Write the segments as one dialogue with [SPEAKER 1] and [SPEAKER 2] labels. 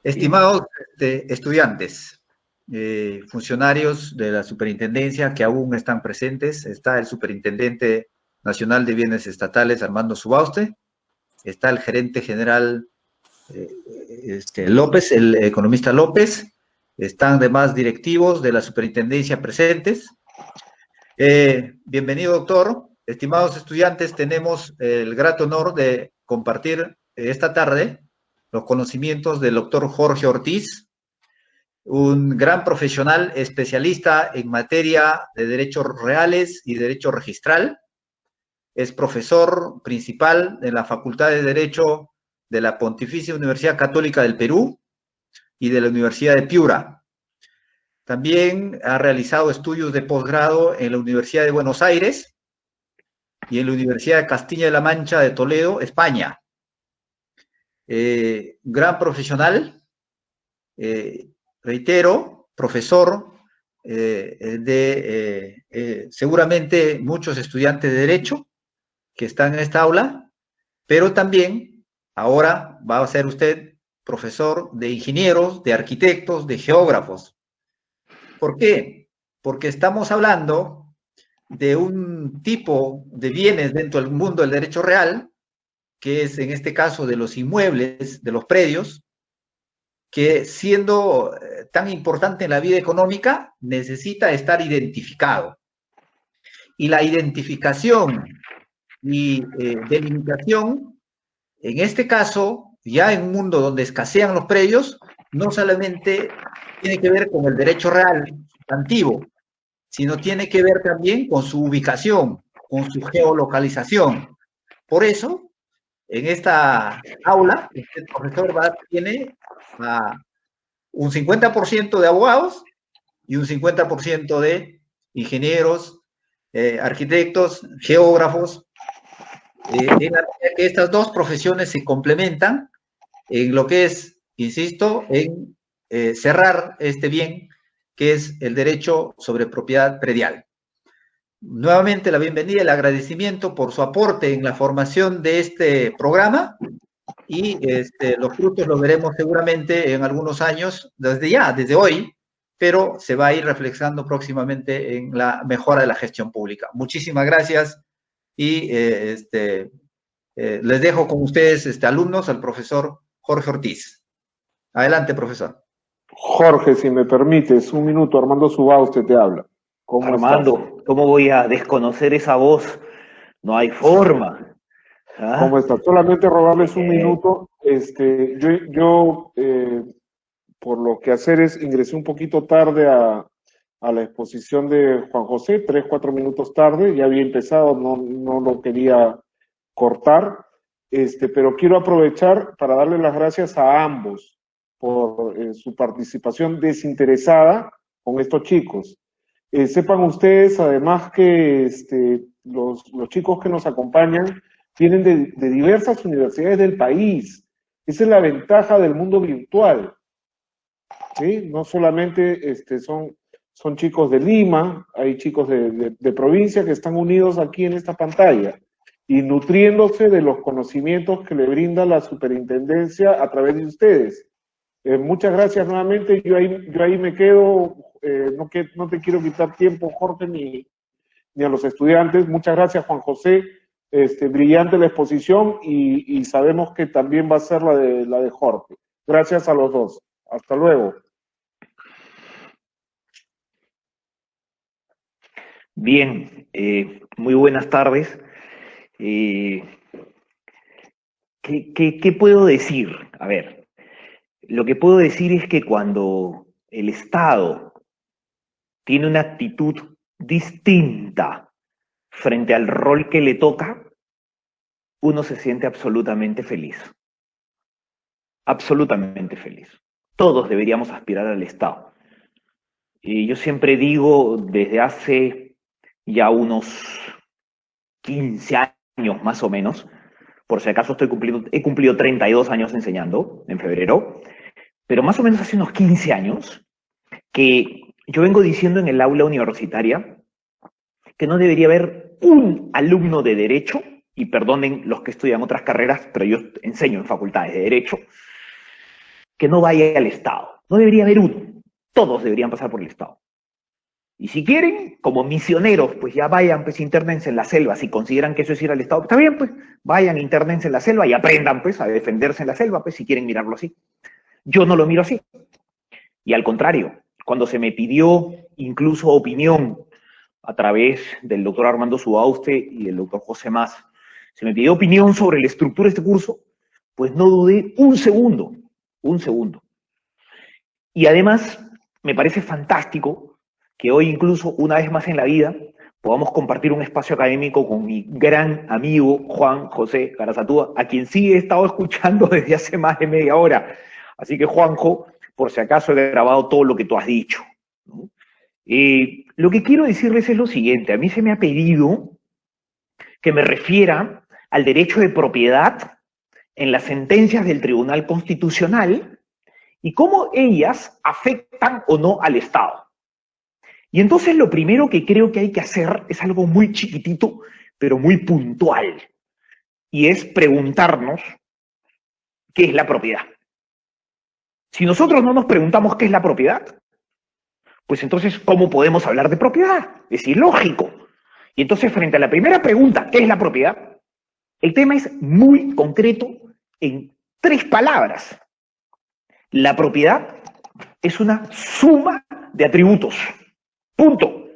[SPEAKER 1] Estimados estudiantes, funcionarios de la superintendencia que aún están presentes, está el Superintendente Nacional de Bienes Estatales, Armando Subauste, está el gerente general López, el economista López, están demás directivos de la superintendencia presentes. Bienvenido, doctor. Estimados estudiantes, tenemos el grato honor de compartir esta tarde los conocimientos del doctor Jorge Ortiz, un gran profesional especialista en materia de derechos reales y derecho registral. Es profesor principal de la Facultad de Derecho de la Pontificia Universidad Católica del Perú y de la Universidad de Piura. También ha realizado estudios de posgrado en la Universidad de Buenos Aires y en la Universidad de Castilla-La Mancha de Toledo, España. Gran profesional, reitero, profesor seguramente muchos estudiantes de Derecho que están en esta aula, pero también ahora va a ser usted profesor de ingenieros, de arquitectos, de geógrafos. ¿Por qué? Porque estamos hablando de un tipo de bienes dentro del mundo del derecho real, que es en este caso de los inmuebles, de los predios, que siendo tan importante en la vida económica, necesita estar identificado. Y la identificación y delimitación, en este caso, ya en un mundo donde escasean los predios, no solamente tiene que ver con el derecho real sustantivo, sino tiene que ver también con su ubicación, con su geolocalización. Por eso, en esta aula, este profesor tiene un 50% de abogados y un 50% de ingenieros, arquitectos, geógrafos, en la medida que estas dos profesiones se complementan en lo que es, insisto, en cerrar este bien que es el derecho sobre propiedad predial. Nuevamente la bienvenida y el agradecimiento por su aporte en la formación de este programa y los frutos los veremos seguramente en algunos años, desde hoy, pero se va a ir reflexionando próximamente en la mejora de la gestión pública. Muchísimas gracias y les dejo con ustedes, alumnos, al profesor Jorge Ortiz. Adelante, profesor.
[SPEAKER 2] Jorge, si me permites, un minuto, Armando Subauste te habla.
[SPEAKER 3] ¿Cómo Armando, estás? ¿Cómo voy a desconocer esa voz? No hay forma.
[SPEAKER 2] ¿Ah? ¿Cómo estás? Solamente robarles un minuto. Yo por lo que hacer es, ingresé un poquito tarde a la exposición de Juan José, 3, 4 minutos tarde, ya había empezado, no lo quería cortar, pero quiero aprovechar para darle las gracias a ambos por su participación desinteresada con estos chicos. Sepan ustedes, además, que los chicos que nos acompañan vienen de diversas universidades del país. Esa es la ventaja del mundo virtual. ¿Sí? No solamente son chicos de Lima, hay chicos de provincia que están unidos aquí en esta pantalla y nutriéndose de los conocimientos que le brinda la superintendencia a través de ustedes. Muchas gracias nuevamente, yo ahí me quedo, no te quiero quitar tiempo, Jorge, ni a los estudiantes. Muchas gracias, Juan José, brillante la exposición y sabemos que también va a ser la de Jorge. Gracias a los dos. Hasta luego.
[SPEAKER 3] Bien, muy buenas tardes. ¿Qué puedo decir? A ver, lo que puedo decir es que cuando el Estado tiene una actitud distinta frente al rol que le toca, uno se siente absolutamente feliz. Absolutamente feliz. Todos deberíamos aspirar al Estado. Y yo siempre digo, desde hace ya unos 15 años más o menos, por si acaso he cumplido 32 años enseñando en febrero, pero más o menos hace unos 15 años que yo vengo diciendo en el aula universitaria que no debería haber un alumno de Derecho, y perdonen los que estudian otras carreras, pero yo enseño en facultades de Derecho, que no vaya al Estado. No debería haber uno. Todos deberían pasar por el Estado. Y si quieren, como misioneros, pues ya vayan, pues internense en la selva. Si consideran que eso es ir al Estado, está bien, pues vayan, internense en la selva y aprendan, pues, a defenderse en la selva, pues, si quieren mirarlo así. Yo no lo miro así. Y al contrario, cuando se me pidió incluso opinión a través del doctor Armando Subauste y del doctor José Mas, se me pidió opinión sobre la estructura de este curso, pues no dudé un segundo. Y además, me parece fantástico que hoy incluso, una vez más en la vida, podamos compartir un espacio académico con mi gran amigo Juan José Garazatúa, a quien sí he estado escuchando desde hace más de media hora. Así que, Juanjo, por si acaso he grabado todo lo que tú has dicho, ¿no? Lo que quiero decirles es lo siguiente. A mí se me ha pedido que me refiera al derecho de propiedad en las sentencias del Tribunal Constitucional y cómo ellas afectan o no al Estado. Y entonces lo primero que creo que hay que hacer es algo muy chiquitito, pero muy puntual, y es preguntarnos qué es la propiedad. Si nosotros no nos preguntamos qué es la propiedad, pues entonces, ¿cómo podemos hablar de propiedad? Es ilógico. Y entonces, frente a la primera pregunta, ¿qué es la propiedad? El tema es muy concreto en 3 palabras. La propiedad es una suma de atributos. Punto.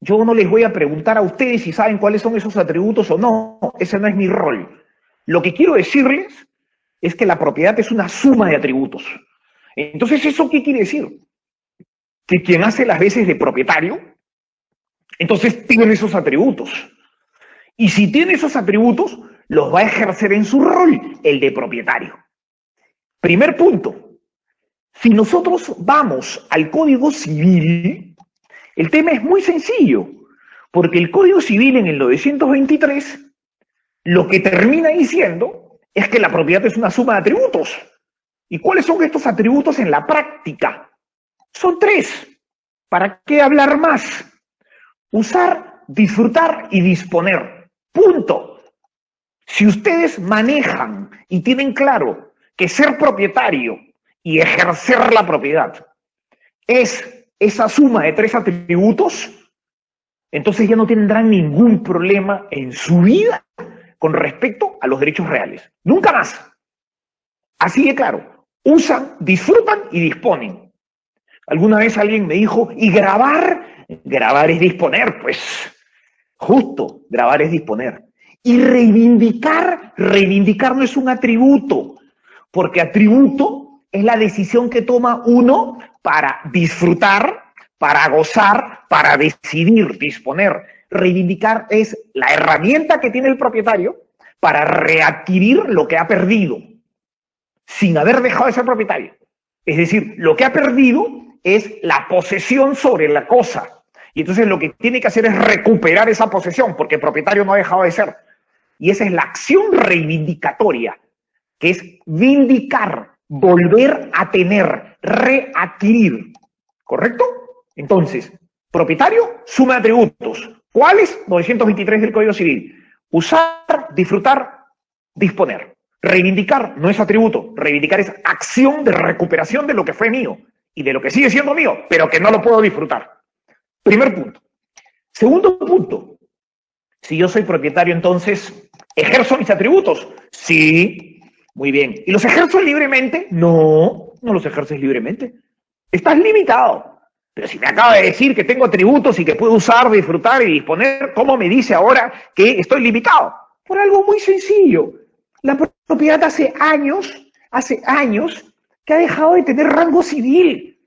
[SPEAKER 3] Yo no les voy a preguntar a ustedes si saben cuáles son esos atributos o no. Ese no es mi rol. Lo que quiero decirles es que la propiedad es una suma de atributos. Entonces, ¿eso qué quiere decir? Que quien hace las veces de propietario, entonces tiene esos atributos. Y si tiene esos atributos, los va a ejercer en su rol, el de propietario. Primer punto. Si nosotros vamos al Código Civil, el tema es muy sencillo, porque el Código Civil en el 923 lo que termina diciendo es que la propiedad es una suma de atributos. ¿Y cuáles son estos atributos en la práctica? Son 3. ¿Para qué hablar más? Usar, disfrutar y disponer. Punto. Si ustedes manejan y tienen claro que ser propietario y ejercer la propiedad es esa suma de 3 atributos, entonces ya no tendrán ningún problema en su vida con respecto a los derechos reales. Nunca más. Así de claro. Usan, disfrutan y disponen. Alguna vez alguien me dijo, ¿y grabar? Grabar es disponer, pues. Justo, grabar es disponer. Y reivindicar no es un atributo, porque atributo es la decisión que toma uno para disfrutar, para gozar, para decidir, disponer. Reivindicar es la herramienta que tiene el propietario para readquirir lo que ha perdido, sin haber dejado de ser propietario. Es decir, lo que ha perdido es la posesión sobre la cosa. Y entonces lo que tiene que hacer es recuperar esa posesión, porque el propietario no ha dejado de ser. Y esa es la acción reivindicatoria, que es vindicar, volver a tener, readquirir. ¿Correcto? Entonces, propietario, suma de atributos. ¿Cuáles? 923 del Código Civil. Usar, disfrutar, disponer. Reivindicar no es atributo. Reivindicar es acción de recuperación de lo que fue mío y de lo que sigue siendo mío, pero que no lo puedo disfrutar. Primer punto. Segundo punto. Si yo soy propietario, entonces, ¿ejerzo mis atributos? Sí. Muy bien. ¿Y los ejerzo libremente? No, no los ejerces libremente. Estás limitado. Pero si me acaba de decir que tengo atributos y que puedo usar, disfrutar y disponer, ¿cómo me dice ahora que estoy limitado? Por algo muy sencillo. La propiedad hace años que ha dejado de tener rango civil.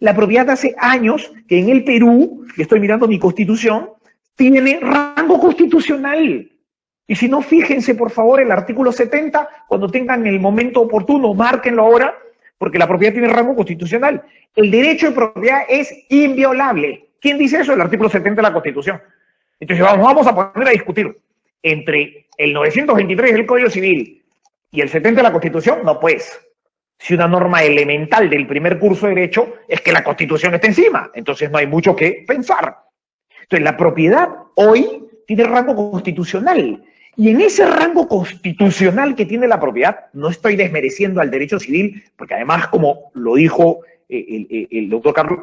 [SPEAKER 3] La propiedad hace años que en el Perú, que estoy mirando mi constitución, tiene rango constitucional. Y si no, fíjense por favor el artículo 70, cuando tengan el momento oportuno, márquenlo ahora, porque la propiedad tiene rango constitucional. El derecho de propiedad es inviolable. ¿Quién dice eso? El artículo 70 de la Constitución. Entonces vamos a poner a discutir entre el 923 del Código Civil y el 70 de la Constitución. No, pues, si una norma elemental del primer curso de Derecho es que la Constitución está encima, entonces no hay mucho que pensar. Entonces la propiedad hoy tiene rango constitucional Y en ese rango constitucional que tiene la propiedad, no estoy desmereciendo al derecho civil, porque además, como lo dijo el doctor Carlos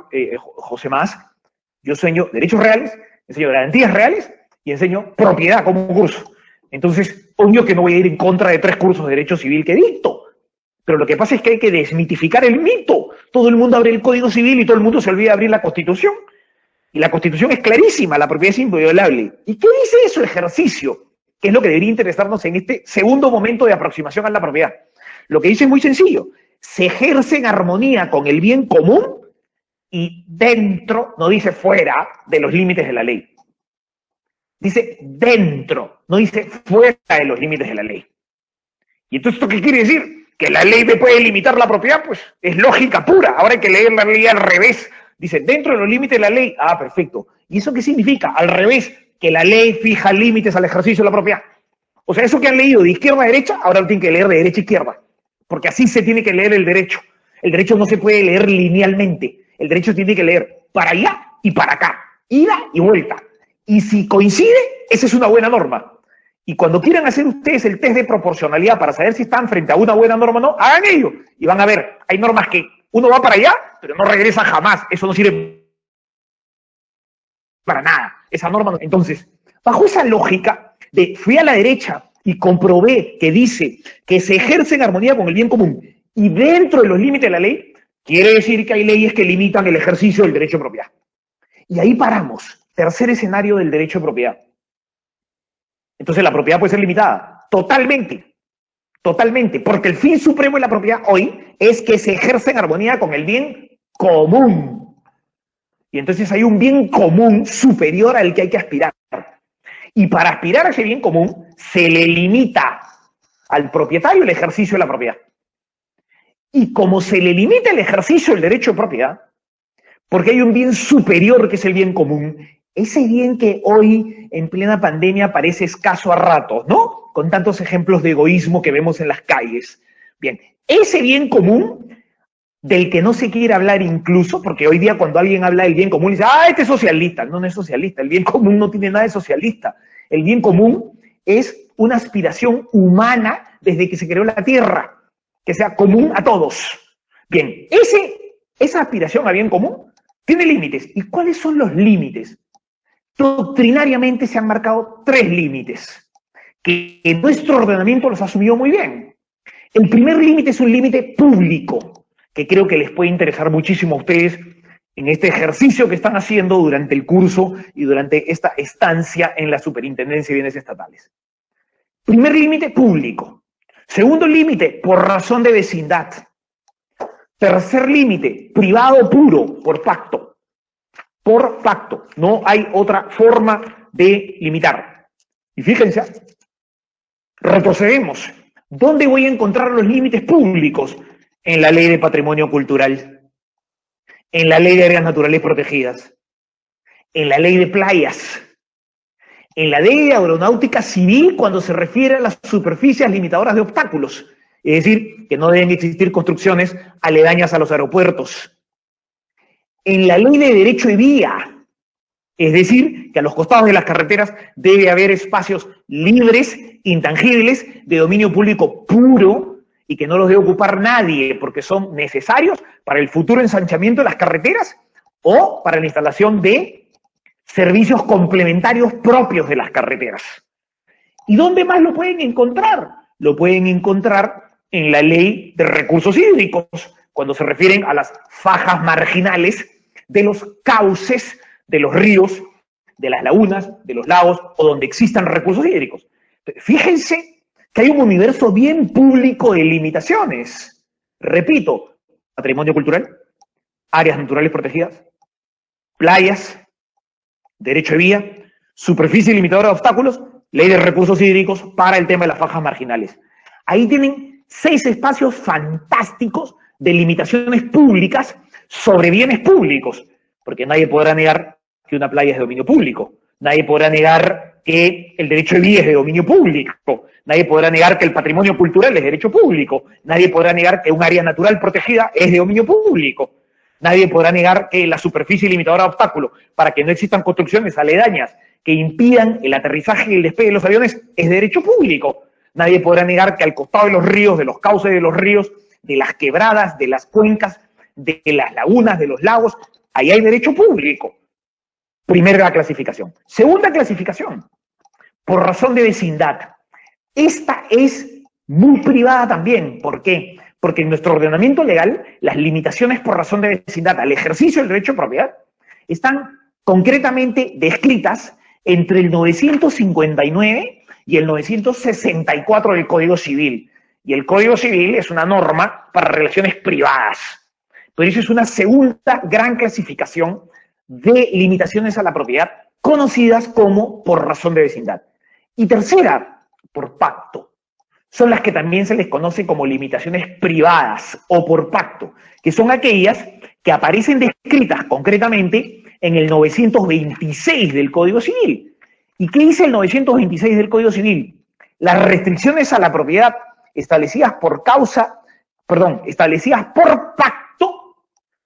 [SPEAKER 3] José Mas, yo enseño derechos reales, enseño garantías reales y enseño propiedad como un curso. Entonces, obvio que no voy a ir en contra de 3 cursos de derecho civil que dicto. Pero lo que pasa es que hay que desmitificar el mito. Todo el mundo abre el Código Civil y todo el mundo se olvida de abrir la Constitución. Y la Constitución es clarísima, la propiedad es inviolable. ¿Y qué dice eso ejercicio? Que es lo que debería interesarnos en este segundo momento de aproximación a la propiedad. Lo que dice es muy sencillo. Se ejerce en armonía con el bien común y dentro, no dice fuera, de los límites de la ley. Dice dentro, no dice fuera de los límites de la ley. ¿Y entonces esto qué quiere decir? Que la ley me puede limitar la propiedad, pues es lógica pura. Ahora hay que leer la ley al revés. Dice, dentro de los límites de la ley. Ah, perfecto. ¿Y eso qué significa? Al revés, que la ley fija límites al ejercicio de la propiedad. O sea, eso que han leído de izquierda a derecha, ahora lo tienen que leer de derecha a izquierda. Porque así se tiene que leer el derecho. El derecho no se puede leer linealmente. El derecho tiene que leer para allá y para acá. Ida y vuelta. Y si coincide, esa es una buena norma. Y cuando quieran hacer ustedes el test de proporcionalidad para saber si están frente a una buena norma o no, hagan ello. Y van a ver, hay normas que uno va para allá, pero no regresa jamás. Eso no sirve para nada. Esa norma no. Entonces, bajo esa lógica de fui a la derecha y comprobé que dice que se ejerce en armonía con el bien común y dentro de los límites de la ley, quiere decir que hay leyes que limitan el ejercicio del derecho de propiedad. Y ahí paramos. Tercer escenario del derecho de propiedad. Entonces la propiedad puede ser limitada. Totalmente. Totalmente. Porque el fin supremo de la propiedad hoy es que se ejerce en armonía con el bien común. Y entonces hay un bien común superior al que hay que aspirar. Y para aspirar a ese bien común se le limita al propietario el ejercicio de la propiedad. Y como se le limita el ejercicio del derecho de propiedad, porque hay un bien superior que es el bien común, ese bien que hoy en plena pandemia parece escaso a ratos, ¿no? Con tantos ejemplos de egoísmo que vemos en las calles. Bien, ese bien común del que no se quiere hablar incluso, porque hoy día cuando alguien habla del bien común, dice, ah, este es socialista. No, no es socialista. El bien común no tiene nada de socialista. El bien común es una aspiración humana desde que se creó la Tierra, que sea común a todos. Bien, esa aspiración a bien común tiene límites. ¿Y cuáles son los límites? Doctrinariamente se han marcado 3 límites, que en nuestro ordenamiento los asumió muy bien. El primer límite es un límite público, que creo que les puede interesar muchísimo a ustedes en este ejercicio que están haciendo durante el curso y durante esta estancia en la Superintendencia de Bienes Estatales. Primer límite, público. Segundo límite, por razón de vecindad. Tercer límite, privado puro, por pacto. Por pacto. No hay otra forma de limitar. Y fíjense, retrocedemos. ¿Dónde voy a encontrar los límites públicos? En la Ley de Patrimonio Cultural, en la Ley de Áreas Naturales Protegidas, en la Ley de Playas, en la Ley de Aeronáutica Civil cuando se refiere a las superficies limitadoras de obstáculos, es decir, que no deben existir construcciones aledañas a los aeropuertos. En la Ley de Derecho de Vía, es decir, que a los costados de las carreteras debe haber espacios libres, intangibles, de dominio público puro, y que no los debe ocupar nadie, porque son necesarios para el futuro ensanchamiento de las carreteras o para la instalación de servicios complementarios propios de las carreteras. ¿Y dónde más lo pueden encontrar? Lo pueden encontrar en la Ley de Recursos Hídricos, cuando se refieren a las fajas marginales de los cauces de los ríos, de las lagunas, de los lagos o donde existan recursos hídricos. Fíjense que hay un universo bien público de limitaciones. Repito, patrimonio cultural, áreas naturales protegidas, playas, derecho de vía, superficie limitadora de obstáculos, ley de recursos hídricos para el tema de las fajas marginales. Ahí tienen 6 espacios fantásticos de limitaciones públicas sobre bienes públicos, porque nadie podrá negar que una playa es de dominio público, nadie podrá negar que el derecho de vía es de dominio público, nadie podrá negar que el patrimonio cultural es derecho público, nadie podrá negar que un área natural protegida es de dominio público, nadie podrá negar que la superficie limitadora de obstáculos para que no existan construcciones aledañas que impidan el aterrizaje y el despegue de los aviones es derecho público. Nadie podrá negar que al costado de los ríos, de los cauces de los ríos, de las quebradas, de las cuencas, de las lagunas, de los lagos, ahí hay derecho público. Primera clasificación. Segunda clasificación, por razón de vecindad. Esta es muy privada también. ¿Por qué? Porque en nuestro ordenamiento legal, las limitaciones por razón de vecindad al ejercicio del derecho de propiedad están concretamente descritas entre el 959 y el 964 del Código Civil. Y el Código Civil es una norma para relaciones privadas. Pero eso es una segunda gran clasificación de limitaciones a la propiedad, conocidas como por razón de vecindad. Y tercera, por pacto. Son las que también se les conoce como limitaciones privadas o por pacto, que son aquellas que aparecen descritas concretamente en el 926 del Código Civil. ¿Y qué dice el 926 del Código Civil? Las restricciones a la propiedad establecidas por pacto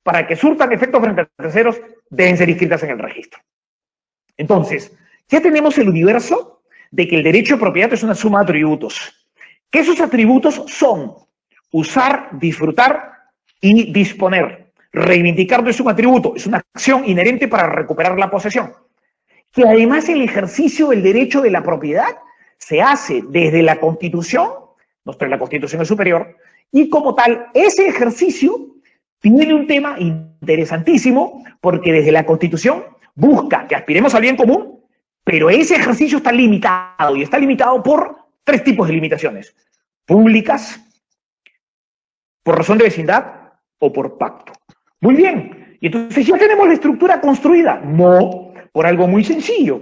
[SPEAKER 3] para que surtan efectos frente a terceros deben ser inscritas en el registro. Entonces, ya tenemos el universo de que el derecho de propiedad es una suma de atributos. Que esos atributos son usar, disfrutar y disponer. Reivindicar no es un atributo, es una acción inherente para recuperar la posesión. Que además el ejercicio del derecho de la propiedad se hace desde la Constitución, la Constitución es superior, y como tal, ese ejercicio tiene un tema interesantísimo, porque desde la Constitución busca que aspiremos al bien común, pero ese ejercicio está limitado, y está limitado por tres tipos de limitaciones: públicas, por razón de vecindad o por pacto. Muy bien, y entonces ya tenemos la estructura construida. No, por algo muy sencillo.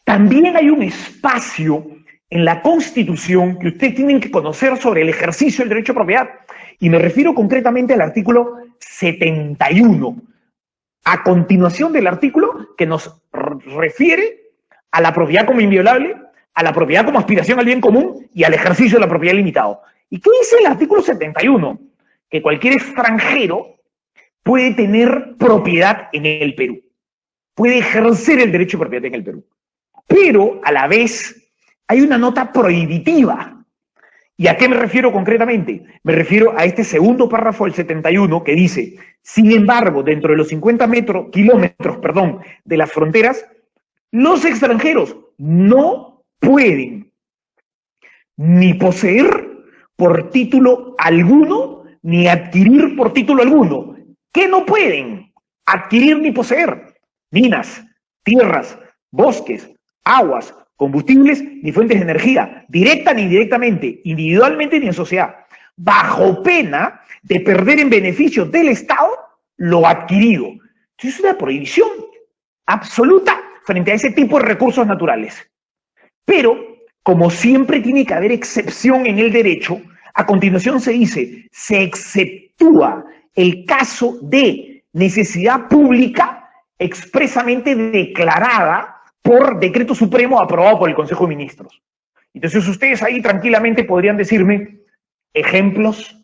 [SPEAKER 3] También hay un espacio en la Constitución que ustedes tienen que conocer sobre el ejercicio del derecho de propiedad, y me refiero concretamente al artículo 71, a continuación del artículo que nos refiere a la propiedad como inviolable, a la propiedad como aspiración al bien común y al ejercicio de la propiedad limitado. ¿Y qué dice el artículo 71? Que cualquier extranjero puede tener propiedad en el Perú, puede ejercer el derecho de propiedad en el Perú, pero a la vez hay una nota prohibitiva. ¿Y a qué me refiero concretamente? Me refiero a este segundo párrafo del 71 que dice: sin embargo, dentro de los 50 kilómetros de las fronteras, los extranjeros no pueden ni poseer por título alguno, ni adquirir por título alguno. ¿Qué no pueden adquirir ni poseer? Minas, tierras, bosques, aguas, combustibles ni fuentes de energía, directa ni indirectamente, individualmente ni en sociedad, bajo pena de perder en beneficio del Estado lo adquirido. Entonces es una prohibición absoluta frente a ese tipo de recursos naturales. Pero, como siempre tiene que haber excepción en el derecho, a continuación se dice: se exceptúa el caso de necesidad pública expresamente declarada por decreto supremo aprobado por el Consejo de Ministros. Entonces ustedes ahí tranquilamente podrían decirme ejemplos,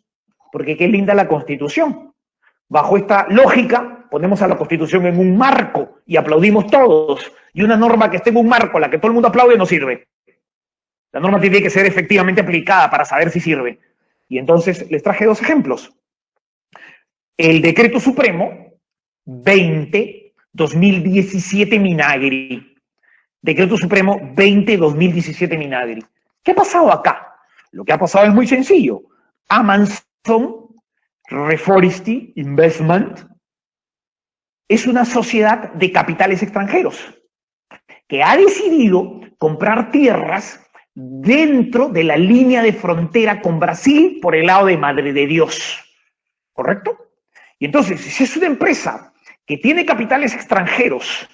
[SPEAKER 3] porque qué linda la Constitución. Bajo esta lógica, ponemos a la Constitución en un marco y aplaudimos todos, y una norma que esté en un marco a la que todo el mundo aplaude no sirve. La norma tiene que ser efectivamente aplicada para saber si sirve. Y entonces les traje dos ejemplos. El decreto supremo 20-2017 Minagri. Decreto Supremo 20-2017 Minagri. ¿Qué ha pasado acá? Lo que ha pasado es muy sencillo. Amazon Reforesty Investment es una sociedad de capitales extranjeros que ha decidido comprar tierras dentro de la línea de frontera con Brasil por el lado de Madre de Dios. ¿Correcto? Y entonces, si es una empresa que tiene capitales extranjeros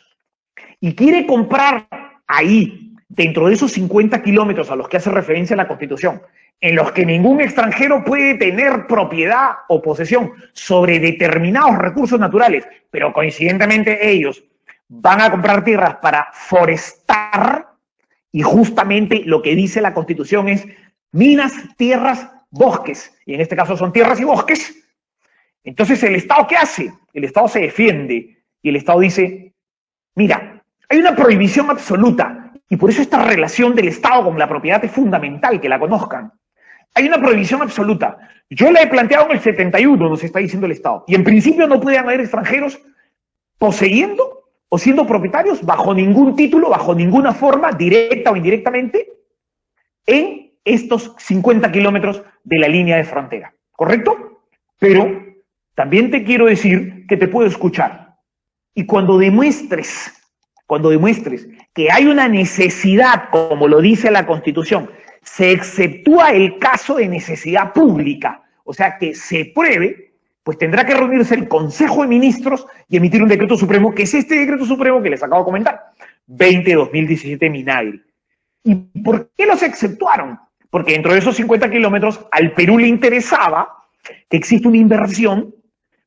[SPEAKER 3] y quiere comprar ahí, dentro de esos 50 kilómetros a los que hace referencia la Constitución, en los que ningún extranjero puede tener propiedad o posesión sobre determinados recursos naturales, pero coincidentemente ellos van a comprar tierras para forestar, y justamente lo que dice la Constitución es minas, tierras, bosques, y en este caso son tierras y bosques. Entonces, ¿el Estado qué hace? El Estado se defiende y el Estado dice: mira, Hay una prohibición absoluta, y por eso esta relación del Estado con la propiedad es fundamental que la conozcan. Hay una prohibición absoluta. Yo la he planteado en el 71, nos está diciendo el Estado. Y en principio no pueden haber extranjeros poseyendo o siendo propietarios bajo ningún título, bajo ninguna forma, directa o indirectamente, en estos 50 kilómetros de la línea de frontera. ¿Correcto? Pero también te quiero decir que te puedo escuchar. Y cuando demuestres que hay una necesidad, como lo dice la Constitución, se exceptúa el caso de necesidad pública, o sea, que se pruebe, pues tendrá que reunirse el Consejo de Ministros y emitir un decreto supremo, que es este decreto supremo que les acabo de comentar, 20-2017 Minagri. ¿Y por qué los exceptuaron? Porque dentro de esos 50 kilómetros al Perú le interesaba que existe una inversión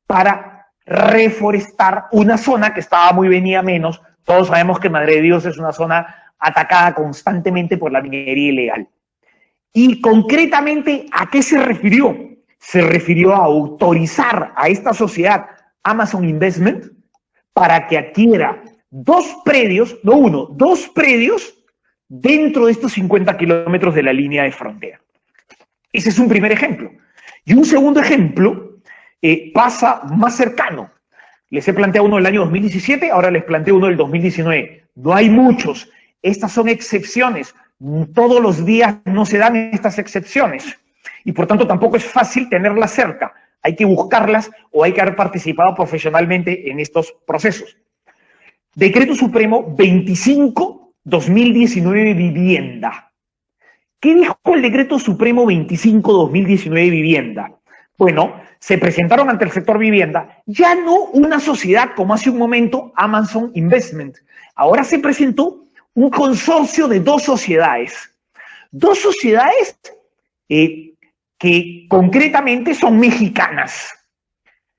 [SPEAKER 3] para reforestar una zona que estaba muy venida menos. Todos sabemos que Madre de Dios es una zona atacada constantemente por la minería ilegal. Y concretamente, ¿a qué se refirió? Se refirió a autorizar a esta sociedad Amazon Investment para que adquiera dos predios dentro de estos 50 kilómetros de la línea de frontera. Ese es un primer ejemplo. Y un segundo ejemplo pasa más cercano. Les he planteado uno del año 2017, ahora les planteo uno del 2019. No hay muchos. Estas son excepciones. Todos los días no se dan estas excepciones. Y por tanto tampoco es fácil tenerlas cerca. Hay que buscarlas o hay que haber participado profesionalmente en estos procesos. Decreto Supremo 25-2019 Vivienda. ¿Qué dijo el Decreto Supremo 25-2019 Vivienda? Bueno, se presentaron ante el sector vivienda ya no una sociedad como hace un momento Amazon Investment. Ahora se presentó un consorcio de dos sociedades. Dos sociedades que concretamente son mexicanas,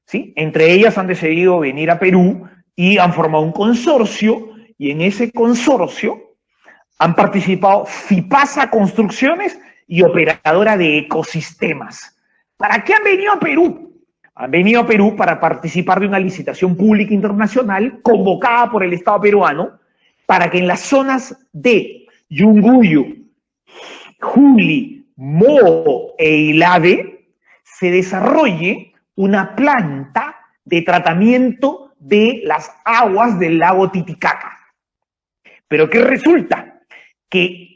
[SPEAKER 3] ¿sí? Entre ellas han decidido venir a Perú y han formado un consorcio, y en ese consorcio han participado FIPASA Construcciones y Operadora de Ecosistemas. ¿Para qué han venido a Perú? Han venido a Perú para participar de una licitación pública internacional convocada por el Estado peruano para que en las zonas de Yunguyo, Juli, Moho e Ilave se desarrolle una planta de tratamiento de las aguas del lago Titicaca. Pero ¿qué resulta? Que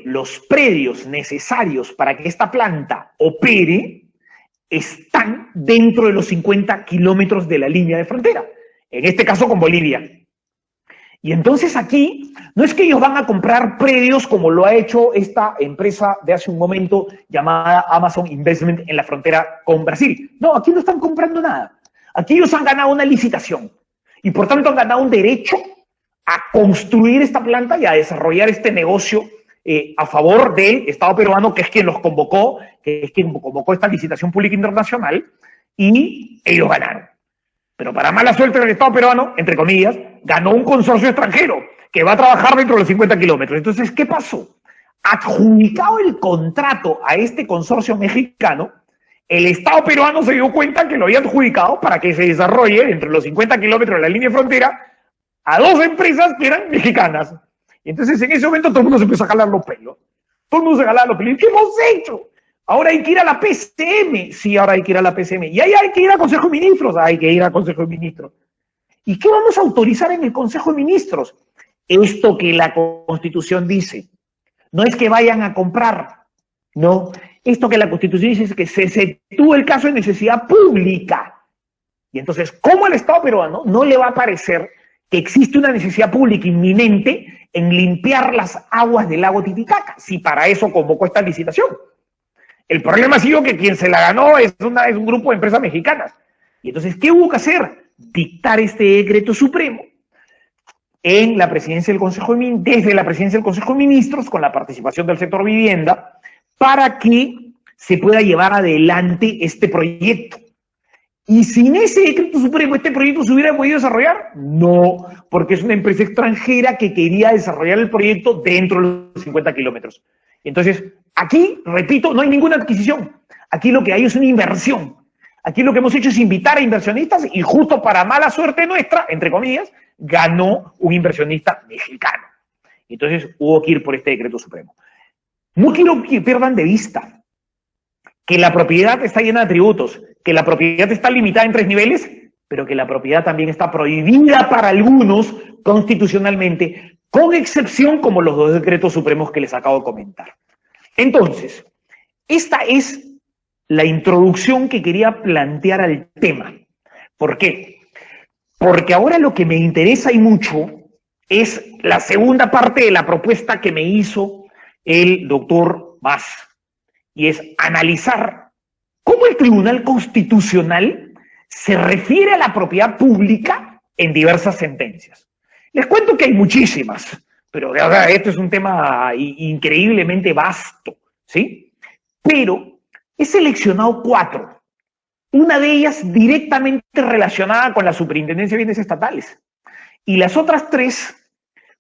[SPEAKER 3] los predios necesarios para que esta planta opere están dentro de los 50 kilómetros de la línea de frontera, en este caso con Bolivia. Y entonces aquí, no es que ellos van a comprar predios como lo ha hecho esta empresa de hace un momento llamada Amazon Investment en la frontera con Brasil. No, aquí no están comprando nada. Aquí ellos han ganado una licitación y por tanto han ganado un derecho a construir esta planta y a desarrollar este negocio a favor del Estado peruano, que es quien los convocó, que es quien convocó esta licitación pública internacional, y ellos ganaron. Pero para mala suerte del Estado peruano, entre comillas, ganó un consorcio extranjero que va a trabajar dentro de los 50 kilómetros. Entonces, ¿qué pasó? Adjudicado el contrato a este consorcio mexicano, el Estado peruano se dio cuenta que lo había adjudicado para que se desarrolle dentro de los 50 kilómetros de la línea de frontera a dos empresas que eran mexicanas. Y entonces en ese momento todo el mundo se empezó a jalar los pelos. Todo el mundo se jalaba los pelos. ¿Qué hemos hecho? Ahora hay que ir a la PCM. Sí, ahora hay que ir a la PCM. Y ahí hay que ir al Consejo de Ministros. Hay que ir al Consejo de Ministros. ¿Y qué vamos a autorizar en el Consejo de Ministros? Esto que la Constitución dice. No es que vayan a comprar. No. Esto que la Constitución dice es que se exceptúa el caso de necesidad pública. Y entonces, ¿cómo al Estado peruano no le va a parecer que existe una necesidad pública inminente en limpiar las aguas del lago Titicaca, si para eso convocó esta licitación? El problema ha sido que quien se la ganó es un grupo de empresas mexicanas. Y entonces, ¿qué hubo que hacer? Dictar este decreto supremo en la presidencia del Consejo desde la presidencia del Consejo de Ministros, con la participación del sector vivienda, para que se pueda llevar adelante este proyecto. ¿Y sin ese decreto supremo este proyecto se hubiera podido desarrollar? No, porque es una empresa extranjera que quería desarrollar el proyecto dentro de los 50 kilómetros. Entonces, aquí, repito, no hay ninguna adquisición. Aquí lo que hay es una inversión. Aquí lo que hemos hecho es invitar a inversionistas y justo para mala suerte nuestra, entre comillas, ganó un inversionista mexicano. Entonces hubo que ir por este decreto supremo. No quiero que pierdan de vista que la propiedad está llena de tributos, que la propiedad está limitada en 3 niveles, pero que la propiedad también está prohibida para algunos constitucionalmente, con excepción como los 2 decretos supremos que les acabo de comentar. Entonces, esta es la introducción que quería plantear al tema. ¿Por qué? Porque ahora lo que me interesa y mucho es la segunda parte de la propuesta que me hizo el doctor Mas, y es analizar cómo el Tribunal Constitucional se refiere a la propiedad pública en diversas sentencias. Les cuento que hay muchísimas, pero de verdad esto es un tema increíblemente vasto, ¿sí? Pero he seleccionado 4, una de ellas directamente relacionada con la Superintendencia de Bienes Estatales y las otras 3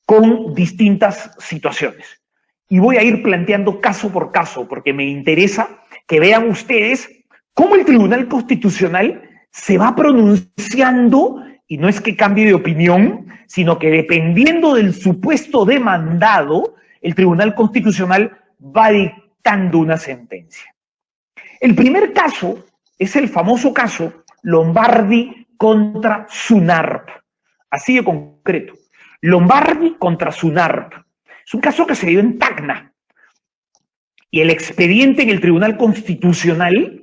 [SPEAKER 3] con distintas situaciones. Y voy a ir planteando caso por caso, porque me interesa que vean ustedes cómo el Tribunal Constitucional se va pronunciando, y no es que cambie de opinión, sino que dependiendo del supuesto demandado, el Tribunal Constitucional va dictando una sentencia. El primer caso es el famoso caso Lombardi contra Sunarp, así de concreto. Lombardi contra Sunarp. Es un caso que se dio en Tacna. Y el expediente en el Tribunal Constitucional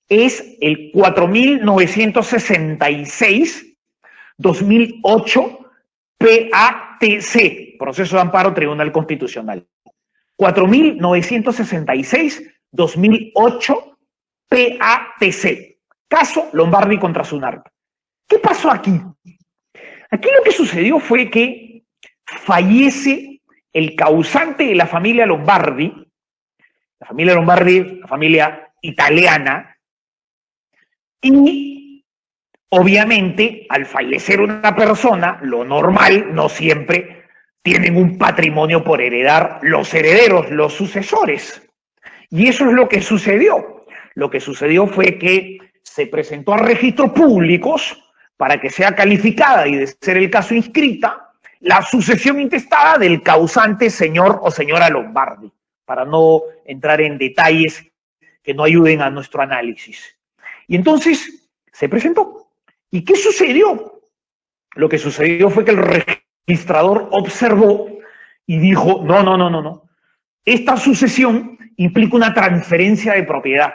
[SPEAKER 3] es el 4966-2008 PATC, Proceso de Amparo Tribunal Constitucional. 4966-2008 PATC. Caso Lombardi contra Sunarp. ¿Qué pasó aquí? Aquí lo que sucedió fue que fallece el causante de la familia Lombardi, la familia italiana, y obviamente al fallecer una persona, lo normal, no siempre tienen un patrimonio por heredar los herederos, los sucesores. Y eso es lo que sucedió. Lo que sucedió fue que se presentó a registros públicos para que sea calificada y de ser el caso inscrita la sucesión intestada del causante señor o señora Lombardi, para no entrar en detalles que no ayuden a nuestro análisis. Y entonces se presentó. ¿Y qué sucedió? Lo que sucedió fue que el registrador observó y dijo, no. Esta sucesión implica una transferencia de propiedad.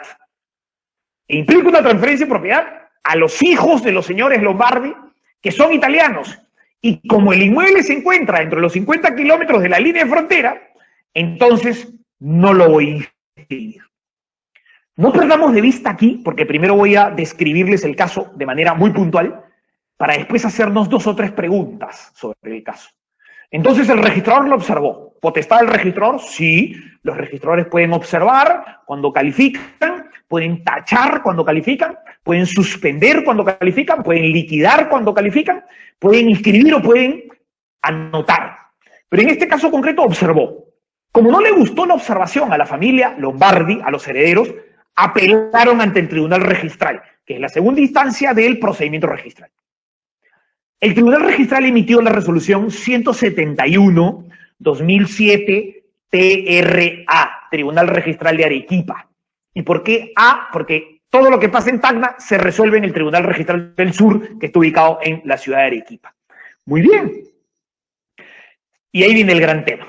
[SPEAKER 3] E implica una transferencia de propiedad a los hijos de los señores Lombardi, que son italianos. Y como el inmueble se encuentra entre los 50 kilómetros de la línea de frontera, entonces no lo voy a inscribir. No perdamos de vista aquí, porque primero voy a describirles el caso de manera muy puntual, para después hacernos 2 o 3 preguntas sobre el caso. Entonces el registrador lo observó. ¿Potestad del registrador? Sí, los registradores pueden observar cuando califican, pueden tachar cuando califican, pueden suspender cuando califican, pueden liquidar cuando califican, pueden inscribir o pueden anotar. Pero en este caso concreto observó. Como no le gustó la observación a la familia Lombardi, a los herederos, apelaron ante el Tribunal Registral, que es la segunda instancia del procedimiento registral. El Tribunal Registral emitió la resolución 171-2007 TRA, Tribunal Registral de Arequipa. ¿Y por qué A? Porque todo lo que pasa en Tacna se resuelve en el Tribunal Registral del Sur, que está ubicado en la ciudad de Arequipa. Muy bien. Y ahí viene el gran tema.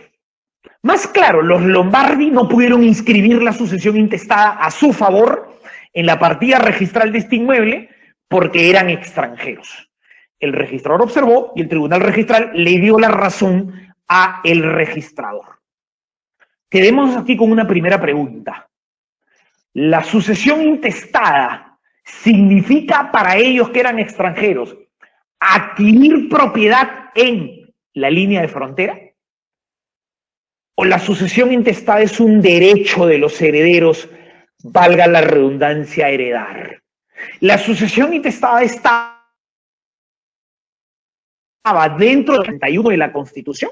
[SPEAKER 3] Más claro, los Lombardi no pudieron inscribir la sucesión intestada a su favor en la partida registral de este inmueble porque eran extranjeros. El registrador observó y el Tribunal Registral le dio la razón a el registrador. Quedemos aquí con una primera pregunta. ¿La sucesión intestada significa para ellos que eran extranjeros adquirir propiedad en la línea de frontera? ¿O la sucesión intestada es un derecho de los herederos, valga la redundancia, heredar? La sucesión intestada estaba dentro del 71 de la Constitución.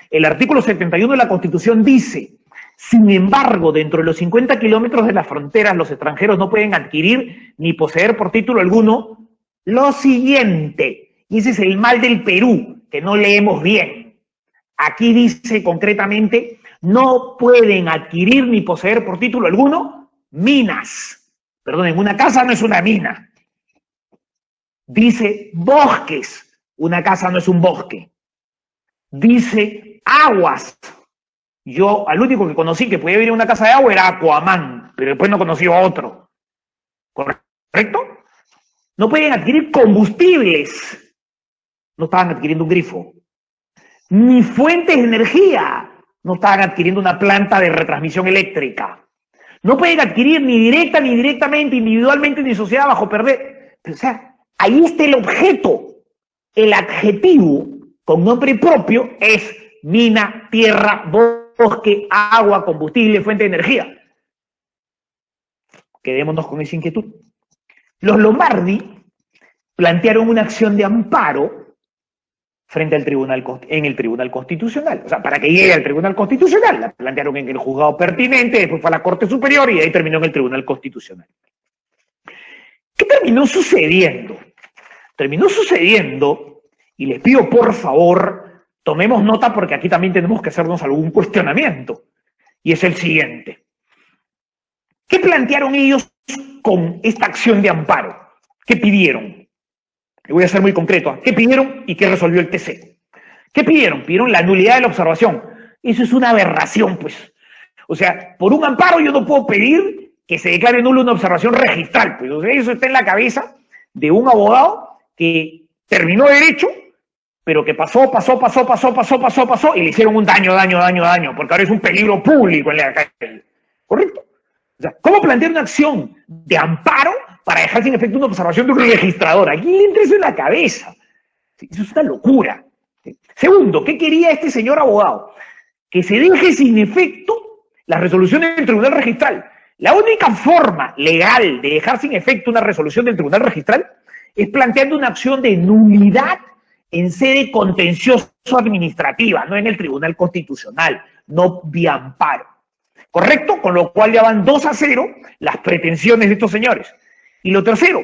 [SPEAKER 3] El artículo 71 de la Constitución dice, sin embargo, dentro de los 50 kilómetros de las fronteras, los extranjeros no pueden adquirir ni poseer por título alguno lo siguiente, Y ese es el mal del Perú, que no leemos bien. Aquí dice concretamente, no pueden adquirir ni poseer por título alguno minas. Perdón, una casa no es una mina. Dice bosques, una casa no es un bosque. Dice aguas. Yo al único que conocí que podía vivir en una casa de agua era Aquaman, pero después no conocí a otro. ¿Correcto? No pueden adquirir combustibles. No estaban adquiriendo un grifo. Ni fuentes de energía. No estaban adquiriendo una planta de retransmisión eléctrica. No pueden adquirir ni directa, ni directamente, individualmente, ni sociedad bajo perder. Pero, o sea, ahí está el objeto. El adjetivo con nombre propio es mina, tierra, bosque, agua, combustible, fuente de energía. Quedémonos con esa inquietud. Los Lombardi plantearon una acción de amparo frente al en el Tribunal Constitucional. O sea, para que llegue al Tribunal Constitucional, la plantearon en el juzgado pertinente, después fue a la Corte Superior y ahí terminó en el Tribunal Constitucional. ¿Qué terminó sucediendo? Terminó sucediendo, y les pido por favor, tomemos nota porque aquí también tenemos que hacernos algún cuestionamiento, y es el siguiente. ¿Qué plantearon ellos con esta acción de amparo? ¿Qué pidieron? Le voy a ser muy concreto. ¿Qué pidieron y qué resolvió el TC? ¿Qué pidieron? Pidieron la nulidad de la observación. Eso es una aberración, pues. O sea, por un amparo yo no puedo pedir que se declare nula una observación registral. Pues, o sea, eso está en la cabeza de un abogado que terminó derecho, pero que pasó, y le hicieron un daño, porque ahora es un peligro público en la calle. ¿Correcto? O sea, ¿cómo plantear una acción de amparo para dejar sin efecto una observación de un registrador? ¿A quién le entra eso en la cabeza? Eso es una locura. Segundo, ¿qué quería este señor abogado? Que se deje sin efecto las resoluciones del Tribunal Registral. La única forma legal de dejar sin efecto una resolución del Tribunal Registral es planteando una acción de nulidad en sede contencioso-administrativa, no en el Tribunal Constitucional, no vía amparo. ¿Correcto? Con lo cual ya van 2-0 las pretensiones de estos señores. Y lo tercero,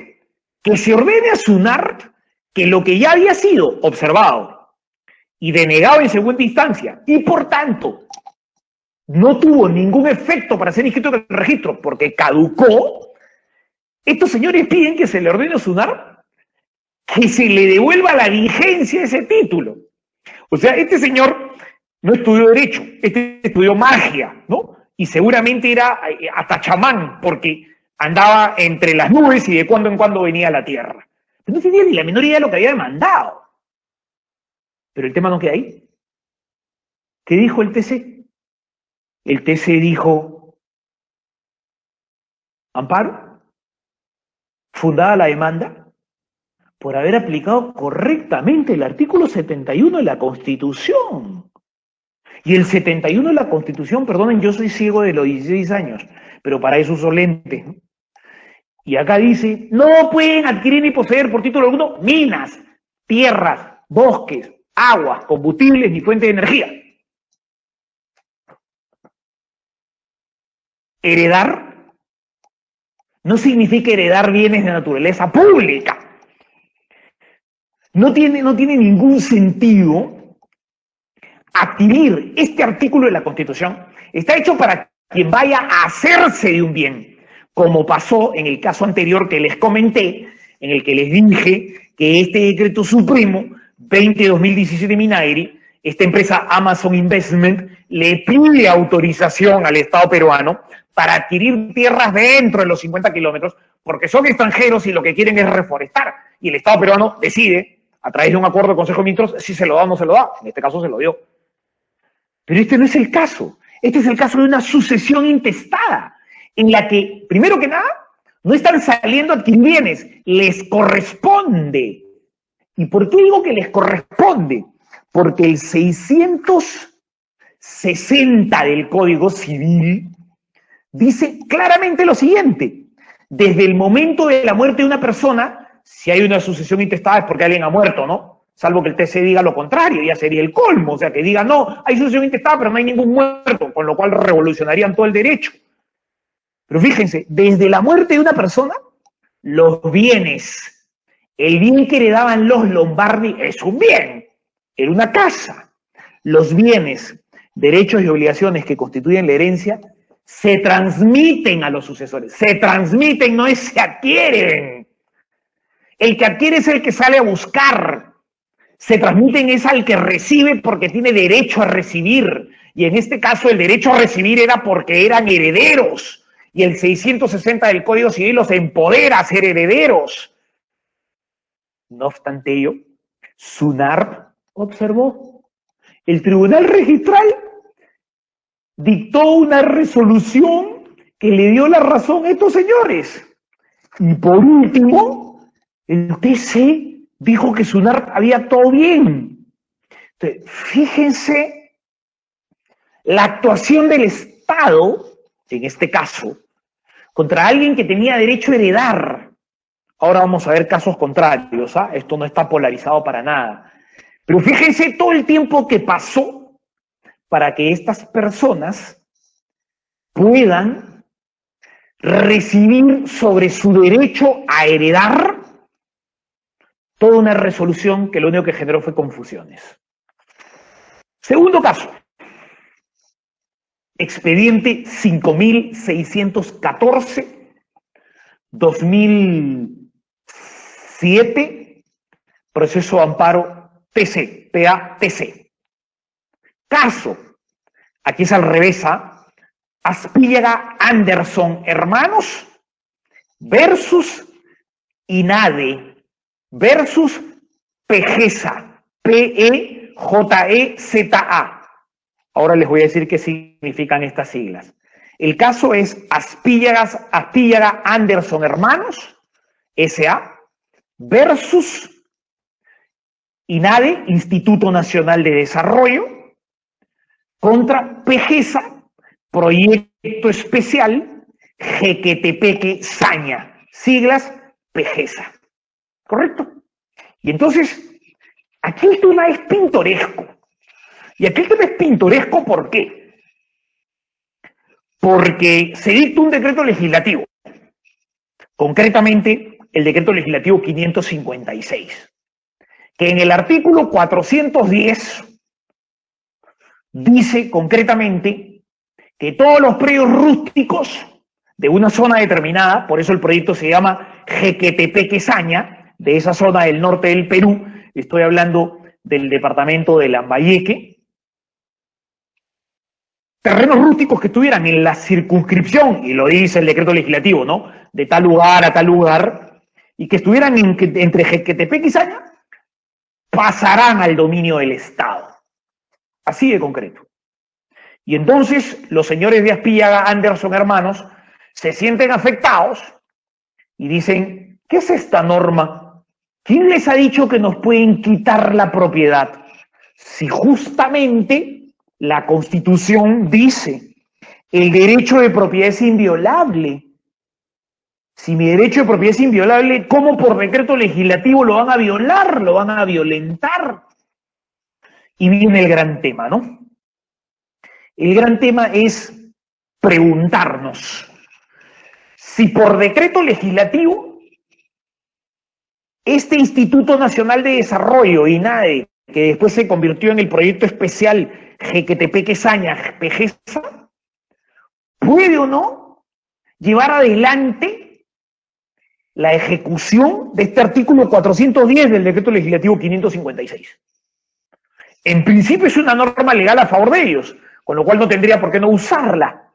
[SPEAKER 3] que se ordene a SUNART que lo que ya había sido observado y denegado en segunda instancia, y por tanto no tuvo ningún efecto para ser inscrito en el registro porque caducó, estos señores piden que se le ordene a SUNART que se le devuelva la vigencia de ese título. O sea, este señor no estudió Derecho, este estudió magia, ¿no? Y seguramente era hasta chamán, porque andaba entre las nubes y de cuando en cuando venía a la tierra. Pero no tenía ni la menor idea de lo que había demandado. Pero el tema no queda ahí. ¿Qué dijo el TC? El TC dijo, amparo, fundada la demanda, por haber aplicado correctamente el artículo 71 de la Constitución. Y el 71 de la Constitución, perdonen, yo soy ciego de los 16 años, pero para eso uso lentes, ¿no? Y acá dice, no pueden adquirir ni poseer por título alguno minas, tierras, bosques, aguas, combustibles ni fuentes de energía. Heredar no significa heredar bienes de naturaleza pública. No tiene ningún sentido adquirir este artículo de la Constitución. Está hecho para quien vaya a hacerse de un bien, como pasó en el caso anterior que les comenté, en el que les dije que este decreto supremo 20-2017 Minaeri, esta empresa Amazon Investment, le pide autorización al Estado peruano para adquirir tierras dentro de los 50 kilómetros, porque son extranjeros y lo que quieren es reforestar. Y el Estado peruano decide, a través de un acuerdo de Consejo de Ministros, si se lo da o no se lo da. En este caso se lo dio. Pero este no es el caso. Este es el caso de una sucesión intestada, en la que, primero que nada, no están saliendo a adquirir bienes, les corresponde. ¿Y por qué digo que les corresponde? Porque el 660 del Código Civil dice claramente lo siguiente: desde el momento de la muerte de una persona, si hay una sucesión intestada es porque alguien ha muerto, ¿no? Salvo que el TC diga lo contrario, ya sería el colmo, o sea, que diga, no, hay sucesión intestada, pero no hay ningún muerto, con lo cual revolucionarían todo el derecho. Pero fíjense, desde la muerte de una persona, los bienes El bien que heredaban los Lombardi es un bien, era una casa. Los bienes, derechos y obligaciones que constituyen la herencia se transmiten a los sucesores. Se transmiten, no es se adquieren. El que adquiere es el que sale a buscar. Se transmiten es al que recibe porque tiene derecho a recibir. Y en este caso el derecho a recibir era porque eran herederos. Y el 660 del Código Civil los empodera a ser herederos. No obstante ello, Sunart observó. El Tribunal Registral dictó una resolución que le dio la razón a estos señores. Y por último, el TC dijo que Sunart había actuado bien. Entonces, fíjense la actuación del Estado, en este caso, contra alguien que tenía derecho a heredar. Ahora vamos a ver casos contrarios, ¿ah? Esto no está polarizado para nada. Pero fíjense todo el tiempo que pasó para que estas personas puedan recibir sobre su derecho a heredar toda una resolución que lo único que generó fue confusiones. Segundo caso. Expediente 5614, 2007, proceso de amparo TC, PA-TC. Caso, aquí es al revés, Aspíllaga Anderson Hermanos versus INADE versus Pegesa, P-E-J-E-Z-A. Ahora les voy a decir qué significan estas siglas. El caso es Aspíllaga Anderson Hermanos, S.A., versus INADE, Instituto Nacional de Desarrollo, contra Pegesa, Proyecto Especial, Jequetepeque Saña, siglas Pegesa. ¿Correcto? Y entonces, aquí el tema es pintoresco. Y aquí el tema es pintoresco, ¿por qué? Porque se dicta un decreto legislativo, concretamente el decreto legislativo 556, que en el artículo 410 dice concretamente que todos los predios rústicos de una zona determinada, por eso el proyecto se llama Jequetepeque Saña, de esa zona del norte del Perú, estoy hablando del departamento de Lambayeque, terrenos rústicos que estuvieran en la circunscripción, y lo dice el decreto legislativo, ¿no?, de tal lugar a tal lugar, y que estuvieran entre Jequetepeque y Saña, pasarán al dominio del Estado. Así de concreto. Y entonces los señores de Aspíllaga Anderson Hermanos se sienten afectados y dicen, ¿qué es esta norma? ¿Quién les ha dicho que nos pueden quitar la propiedad? Si justamente la Constitución dice, el derecho de propiedad es inviolable. Si mi derecho de propiedad es inviolable, ¿cómo por decreto legislativo lo van a violar? Lo van a violentar. Y viene el gran tema, ¿no? El gran tema es preguntarnos si por decreto legislativo este Instituto Nacional de Desarrollo, INADE, que después se convirtió en el proyecto especial Jequetepeque Saña, Pegesa, puede o no llevar adelante la ejecución de este artículo 410 del decreto legislativo 556. En principio es una norma legal a favor de ellos, con lo cual no tendría por qué no usarla.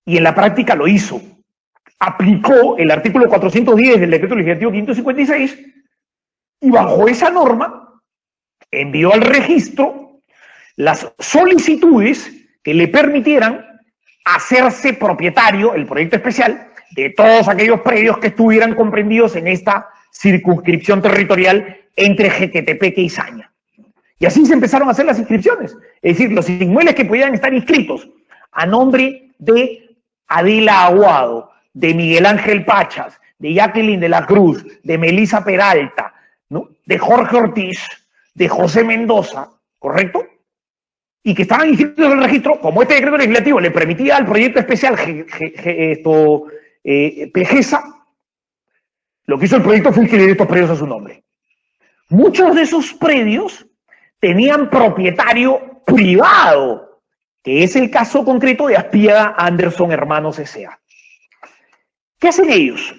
[SPEAKER 3] Y en la práctica lo hizo. Aplicó el artículo 410 del decreto legislativo 556 y bajo esa norma envió al registro las solicitudes que le permitieran hacerse propietario, el proyecto especial, de todos aquellos predios que estuvieran comprendidos en esta circunscripción territorial entre Jequetepeque y Saña. Y así se empezaron a hacer las inscripciones. Es decir, los inmuebles que pudieran estar inscritos a nombre de Adela Aguado, de Miguel Ángel Pachas, de Jacqueline de la Cruz, de Melisa Peralta, ¿no?, de Jorge Ortiz, de José Mendoza, ¿correcto? Y que estaban inscritos en el registro, como este decreto legislativo le permitía al proyecto especial Pegesa lo que hizo el proyecto fue inscribir estos predios a su nombre. Muchos de esos predios tenían propietario privado, que es el caso concreto de Aspiaga Anderson Hermanos S.A. ¿Qué hacen ellos?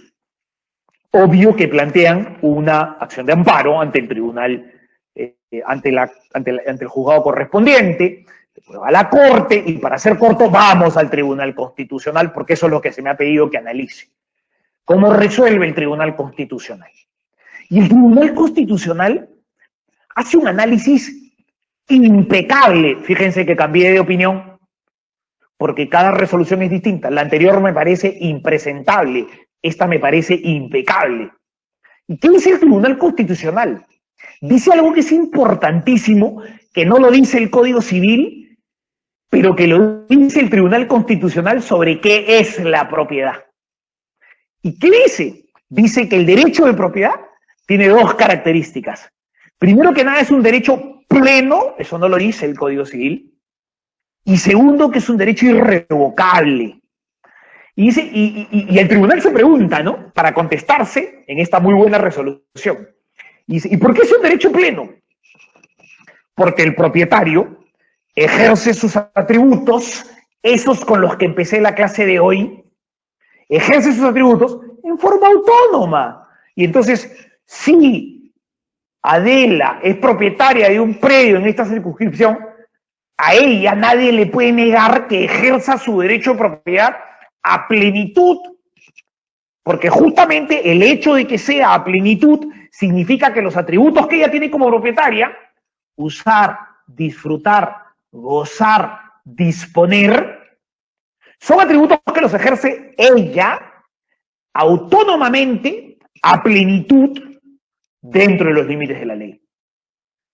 [SPEAKER 3] Obvio que plantean una acción de amparo ante el tribunal, ante el juzgado correspondiente, va a la Corte, y para ser corto vamos al Tribunal Constitucional, porque eso es lo que se me ha pedido que analice. ¿Cómo resuelve el Tribunal Constitucional? Y el Tribunal Constitucional hace un análisis impecable. Fíjense que cambié de opinión, porque cada resolución es distinta. La anterior me parece impresentable, esta me parece impecable. ¿Y qué dice el Tribunal Constitucional? Dice algo que es importantísimo, que no lo dice el Código Civil, pero que lo dice el Tribunal Constitucional sobre qué es la propiedad. ¿Y qué dice? Dice que el derecho de propiedad tiene dos características. Primero que nada, es un derecho pleno, eso no lo dice el Código Civil, y segundo, que es un derecho irrevocable. Y, dice, y el tribunal se pregunta, ¿no?, para contestarse en esta muy buena resolución. Y dice, ¿y por qué es un derecho pleno? Porque el propietario ejerce sus atributos, esos con los que empecé la clase de hoy, ejerce sus atributos en forma autónoma. Y entonces, si Adela es propietaria de un predio en esta circunscripción, a ella nadie le puede negar que ejerza su derecho de propiedad a plenitud, porque justamente el hecho de que sea a plenitud significa que los atributos que ella tiene como propietaria, usar, disfrutar, gozar, disponer, son atributos que los ejerce ella autónomamente a plenitud dentro de los límites de la ley.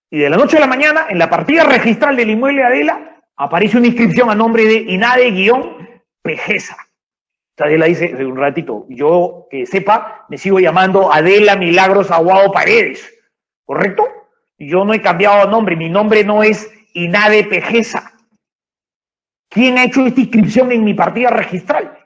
[SPEAKER 3] Y de la noche a la mañana, en la partida registral del inmueble de Adela, aparece una inscripción a nombre de Inade-Pejesa. Adela dice, un ratito, yo que sepa, me sigo llamando Adela Milagros Aguado Paredes, ¿correcto? Yo no he cambiado de nombre, mi nombre no es Inade-Pejesa. ¿Quién ha hecho esta inscripción en mi partida registral?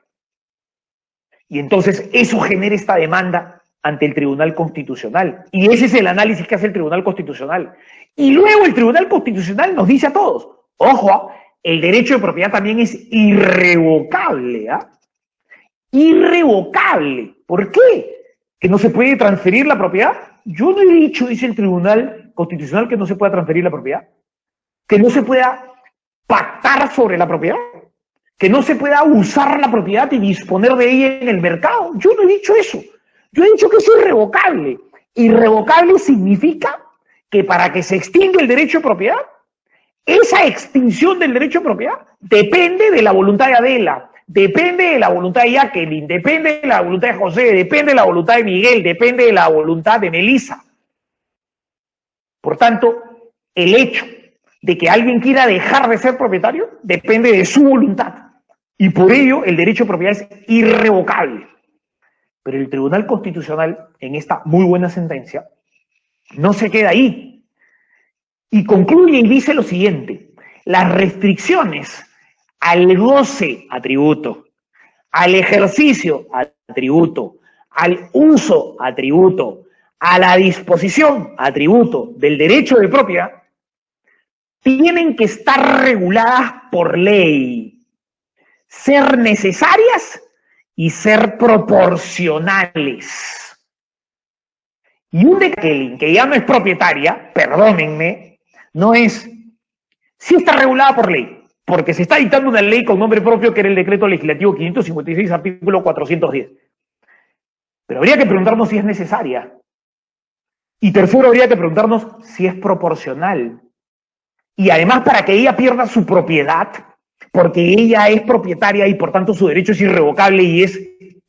[SPEAKER 3] Y entonces eso genera esta demanda ante el Tribunal Constitucional. Y ese es el análisis que hace el Tribunal Constitucional. Y luego el Tribunal Constitucional nos dice a todos, ojo, el derecho de propiedad también es irrevocable, ¿ah? Irrevocable. ¿Por qué? ¿Que no se puede transferir la propiedad? Yo no he dicho, dice el Tribunal Constitucional, que no se pueda transferir la propiedad. Que no se pueda pactar sobre la propiedad. Que no se pueda usar la propiedad y disponer de ella en el mercado. Yo no he dicho eso. Yo he dicho que es irrevocable. Irrevocable significa que para que se extinga el derecho de propiedad, esa extinción del derecho de propiedad depende de la voluntad de Adela, depende de la voluntad de Jacqueline, depende de la voluntad de José, depende de la voluntad de Miguel, depende de la voluntad de Melissa. Por tanto, el hecho de que alguien quiera dejar de ser propietario depende de su voluntad. Y por ello el derecho de propiedad es irrevocable. Pero el Tribunal Constitucional, en esta muy buena sentencia, no se queda ahí. Y concluye y dice lo siguiente: las restricciones al goce, atributo, al ejercicio, atributo, al uso, atributo, a la disposición, atributo, del derecho de propiedad, tienen que estar reguladas por ley, ser necesarias y ser proporcionales. Y un decreto que ya no es propietaria, perdónenme, no es, sí está regulada por ley, porque se está dictando una ley con nombre propio que era el decreto legislativo 556, artículo 410. Pero habría que preguntarnos si es necesaria. Y tercero, habría que preguntarnos si es proporcional. Y además, para que ella pierda su propiedad, porque ella es propietaria y por tanto su derecho es irrevocable y es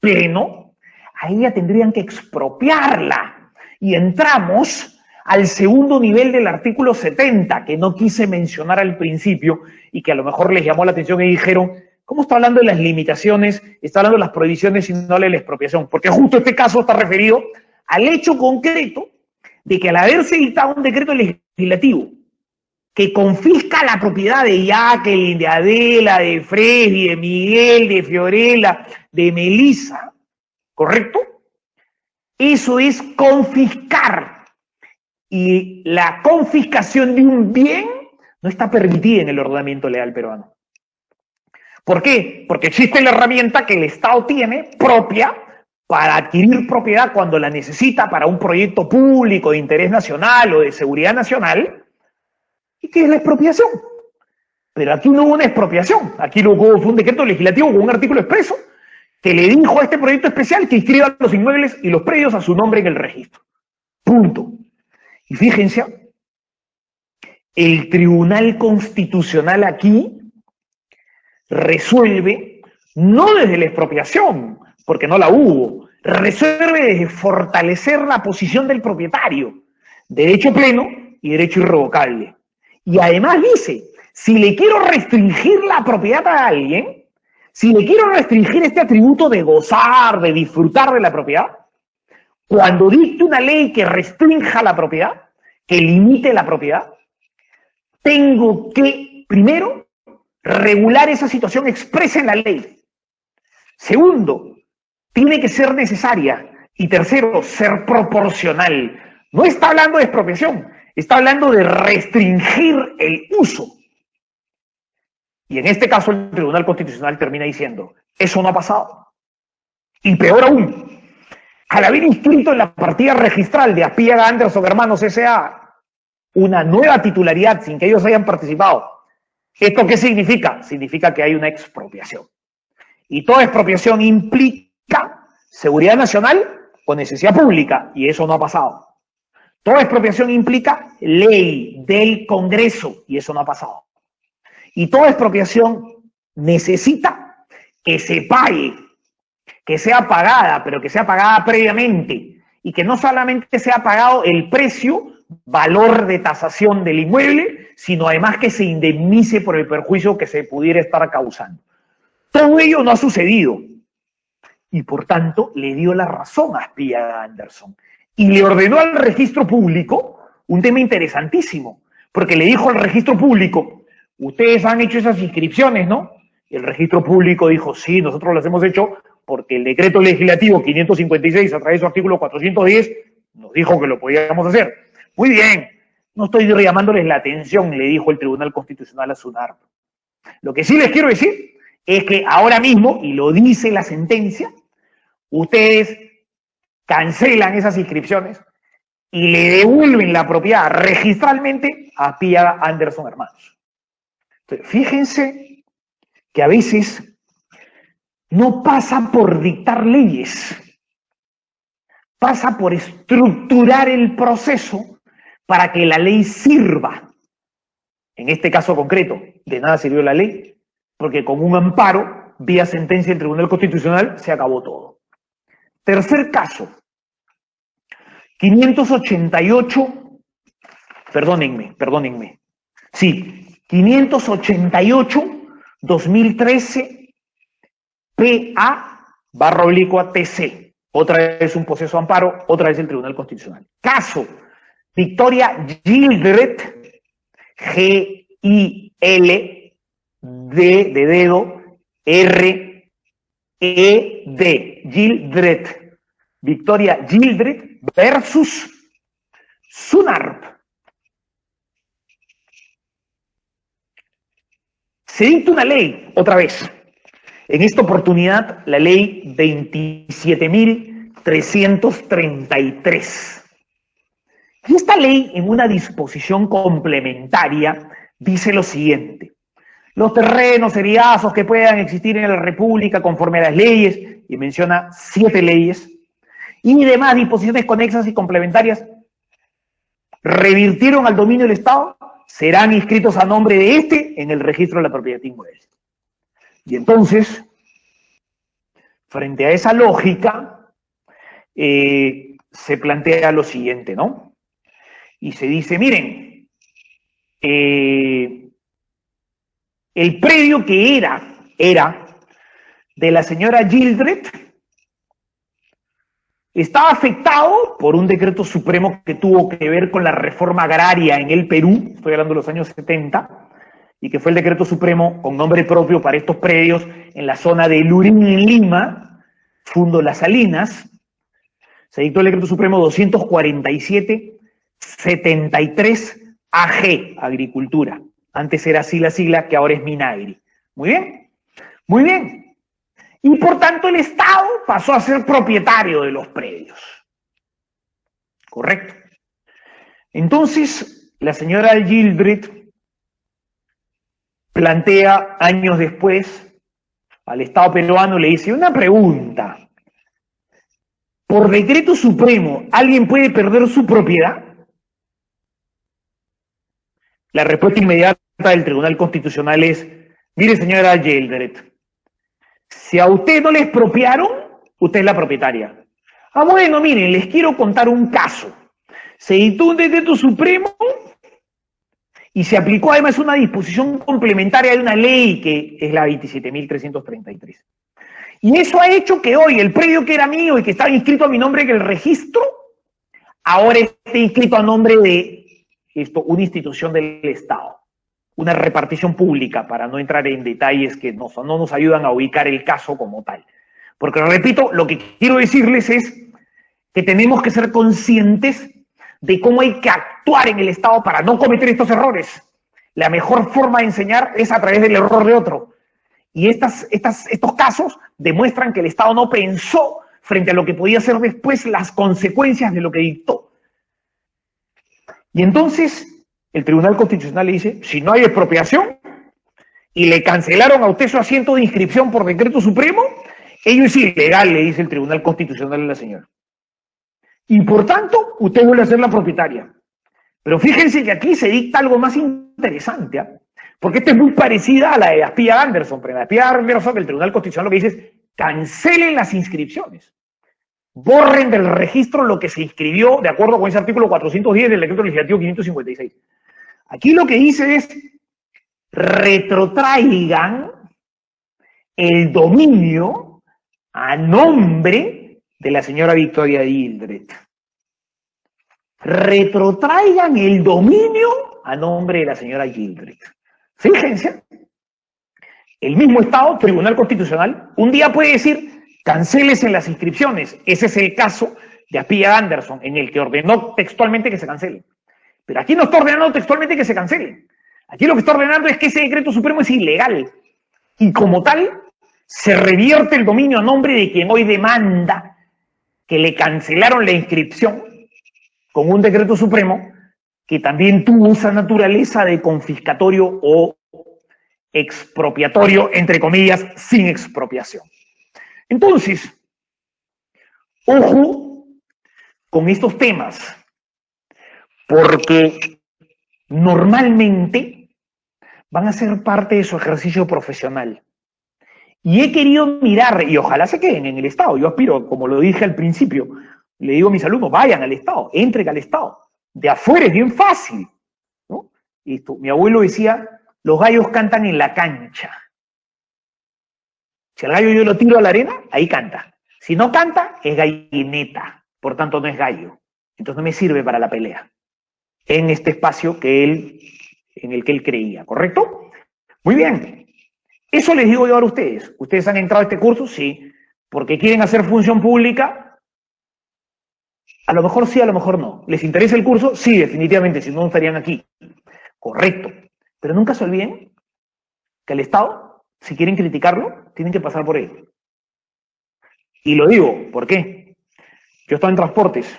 [SPEAKER 3] pleno, a ella tendrían que expropiarla. Y entramos al segundo nivel del artículo 70, que no quise mencionar al principio y que a lo mejor les llamó la atención y dijeron, ¿cómo está hablando de las limitaciones? Está hablando de las prohibiciones y no de la expropiación. Porque justo este caso está referido al hecho concreto de que al haberse dictado un decreto legislativo que confisca la propiedad de Jacqueline, de Adela, de Freddy, de Miguel, de Fiorella, de Melissa, ¿correcto? Eso es confiscar. Y la confiscación de un bien no está permitida en el ordenamiento legal peruano. ¿Por qué? Porque existe la herramienta que el Estado tiene propia para adquirir propiedad cuando la necesita para un proyecto público de interés nacional o de seguridad nacional, y que es la expropiación. Pero aquí no hubo una expropiación, aquí lo que hubo fue un decreto legislativo con un artículo expreso que le dijo a este proyecto especial que inscriba los inmuebles y los predios a su nombre en el registro. Punto. Y fíjense, el Tribunal Constitucional aquí resuelve no desde la expropiación, porque no la hubo, resuelve desde fortalecer la posición del propietario, derecho pleno y derecho irrevocable. Y además dice, si le quiero restringir la propiedad a alguien, si le quiero restringir este atributo de gozar, de disfrutar de la propiedad, cuando dicte una ley que restrinja la propiedad, que limite la propiedad, tengo que, primero, regular esa situación expresa en la ley. Segundo, tiene que ser necesaria. Y tercero, ser proporcional. No está hablando de expropiación, está hablando de restringir el uso. Y en este caso el Tribunal Constitucional termina diciendo, eso no ha pasado. Y peor aún, al haber inscrito en la partida registral de Aspíaga Anderson Hermanos S.A. una nueva titularidad sin que ellos hayan participado, ¿esto qué significa? Significa que hay una expropiación. Y toda expropiación implica seguridad nacional o necesidad pública, y eso no ha pasado. Toda expropiación implica ley del Congreso, y eso no ha pasado. Y toda expropiación necesita que se pague, que sea pagada, pero que sea pagada previamente, y que no solamente sea pagado el precio, valor de tasación del inmueble, sino además que se indemnice por el perjuicio que se pudiera estar causando. Todo ello no ha sucedido, y por tanto le dio la razón a Aspíaga Anderson, y le ordenó al registro público un tema interesantísimo, porque le dijo al registro público, ustedes han hecho esas inscripciones, ¿no? Y el registro público dijo, sí, nosotros las hemos hecho porque el decreto legislativo 556, a través de su artículo 410, nos dijo que lo podíamos hacer. Muy bien, no estoy llamándoles la atención, le dijo el Tribunal Constitucional a SUNARP. Lo que sí les quiero decir es que ahora mismo, y lo dice la sentencia, ustedes cancelan esas inscripciones y le devuelven la propiedad registralmente a Aspíaga Anderson Hermanos. Entonces, fíjense que a veces no pasa por dictar leyes, pasa por estructurar el proceso para que la ley sirva. En este caso concreto, de nada sirvió la ley, porque con un amparo, vía sentencia del Tribunal Constitucional, se acabó todo. Tercer caso, 588, perdónenme. Sí, 588-2013 PA/TC. Otra vez un proceso de amparo, otra vez el Tribunal Constitucional. Caso, Victoria Gildred, G-I-L, D de dedo, R-E-D, Gildred. Victoria Gildred versus SUNARP. Se dicta una ley, otra vez. En esta oportunidad, la ley 27.333. Y esta ley, en una disposición complementaria, dice lo siguiente. Los terrenos seriazos que puedan existir en la República conforme a las leyes, y menciona 7 leyes, y demás disposiciones conexas y complementarias, revirtieron al dominio del Estado, serán inscritos a nombre de este en el registro de la propiedad inmueble. Y entonces, frente a esa lógica, se plantea lo siguiente, ¿no? Y se dice, miren, el predio que era de la señora Gildred estaba afectado por un decreto supremo que tuvo que ver con la reforma agraria en el Perú, estoy hablando de los años 70, y que fue el decreto supremo con nombre propio para estos predios en la zona de Lurín, en Lima, Fundo Las Salinas, Se dictó el decreto supremo 247-73 AG, Agricultura. Antes era así la sigla, que ahora es Minagri. Muy bien, muy bien. Y por tanto el Estado pasó a ser propietario de los predios. Correcto. Entonces, la señora Gildred plantea años después al Estado peruano, le dice una pregunta. ¿Por decreto supremo alguien puede perder su propiedad? La respuesta inmediata del Tribunal Constitucional es, mire señora Gildred, si a usted no le expropiaron, usted es la propietaria. Ah, bueno, miren, les quiero contar un caso. Se dictó un decreto supremo y se aplicó además una disposición complementaria de una ley que es la 27.333. Y eso ha hecho que hoy el predio que era mío y que estaba inscrito a mi nombre en el registro, ahora esté inscrito a nombre de una institución del Estado, una repartición pública, para no entrar en detalles que no nos ayudan a ubicar el caso como tal. Porque, repito, lo que quiero decirles es que tenemos que ser conscientes de cómo hay que actuar en el Estado para no cometer estos errores. La mejor forma de enseñar es a través del error de otro. Y estos casos demuestran que el Estado no pensó frente a lo que podía ser después las consecuencias de lo que dictó. Y entonces el Tribunal Constitucional le dice, si no hay expropiación y le cancelaron a usted su asiento de inscripción por decreto supremo, ello es ilegal, le dice el Tribunal Constitucional a la señora. Y por tanto, usted vuelve a ser la propietaria. Pero fíjense que aquí se dicta algo más interesante, ¿eh? Porque esta es muy parecida a la de Aspilla Anderson. Pero en Aspilla Anderson, el Tribunal Constitucional lo que dice es, cancelen las inscripciones. Borren del registro lo que se inscribió de acuerdo con ese artículo 410 del decreto legislativo 556. Aquí lo que dice es, retrotraigan el dominio a nombre de la señora Victoria Gildred. Retrotraigan el dominio a nombre de la señora Gildred. Fíjense, el mismo Estado, Tribunal Constitucional, un día puede decir, cancélese las inscripciones. Ese es el caso de Aspilla Anderson, en el que ordenó textualmente que se cancelen. Pero aquí no está ordenando textualmente que se cancelen. Aquí lo que está ordenando es que ese decreto supremo es ilegal. Y como tal, se revierte el dominio a nombre de quien hoy demanda que le cancelaron la inscripción con un decreto supremo que también tuvo esa naturaleza de confiscatorio o expropiatorio, entre comillas, sin expropiación. Entonces, ojo con estos temas, porque normalmente van a ser parte de su ejercicio profesional. Y he querido mirar, y ojalá se queden en el Estado. Yo aspiro, como lo dije al principio, le digo a mis alumnos, vayan al Estado, entren al Estado. De afuera es bien fácil, ¿no? Mi abuelo decía, los gallos cantan en la cancha. Si al gallo yo lo tiro a la arena, ahí canta. Si no canta, es gallineta, por tanto no es gallo. Entonces no me sirve para la pelea. En este espacio en el que él creía, ¿correcto? Muy bien. Eso les digo yo ahora a ustedes. ¿Ustedes han entrado a este curso? Sí. ¿Porque quieren hacer función pública? A lo mejor sí, a lo mejor no. ¿Les interesa el curso? Sí, definitivamente, si no estarían aquí. Correcto. Pero nunca se olviden que el Estado, si quieren criticarlo, tienen que pasar por él. Y lo digo, ¿por qué? Yo estaba en transportes,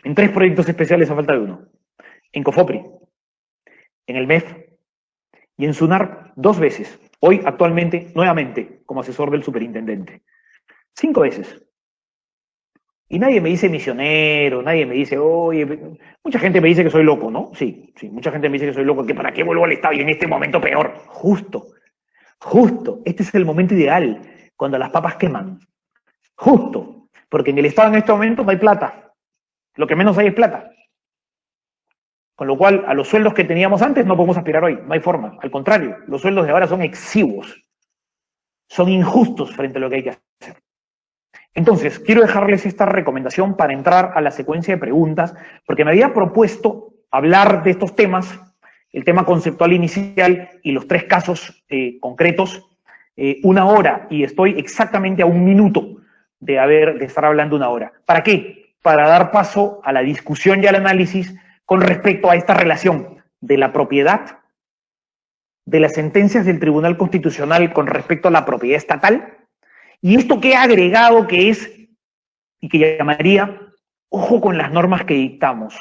[SPEAKER 3] en 3 proyectos especiales a falta de uno. En COFOPRI, en el MEF y en SUNAR 2 veces. Hoy, actualmente, nuevamente, como asesor del superintendente. 5 veces. Y nadie me dice misionero, nadie me dice, oye, mucha gente me dice que soy loco, ¿no? Sí, mucha gente me dice que soy loco, que para qué vuelvo al Estado y en este momento peor. Justo, este es el momento ideal, cuando las papas queman. Justo, porque en el Estado en este momento no hay plata. Lo que menos hay es plata. Con lo cual, a los sueldos que teníamos antes no podemos aspirar hoy, no hay forma. Al contrario, los sueldos de ahora son exiguos, son injustos frente a lo que hay que hacer. Entonces, quiero dejarles esta recomendación para entrar a la secuencia de preguntas, porque me había propuesto hablar de estos temas, el tema conceptual inicial y los 3 casos concretos, 1 hora, y estoy exactamente a 1 minuto de estar hablando una hora. ¿Para qué? Para dar paso a la discusión y al análisis con respecto a esta relación de la propiedad, de las sentencias del Tribunal Constitucional con respecto a la propiedad estatal, y esto que he agregado que es, y que llamaría, ojo con las normas que dictamos.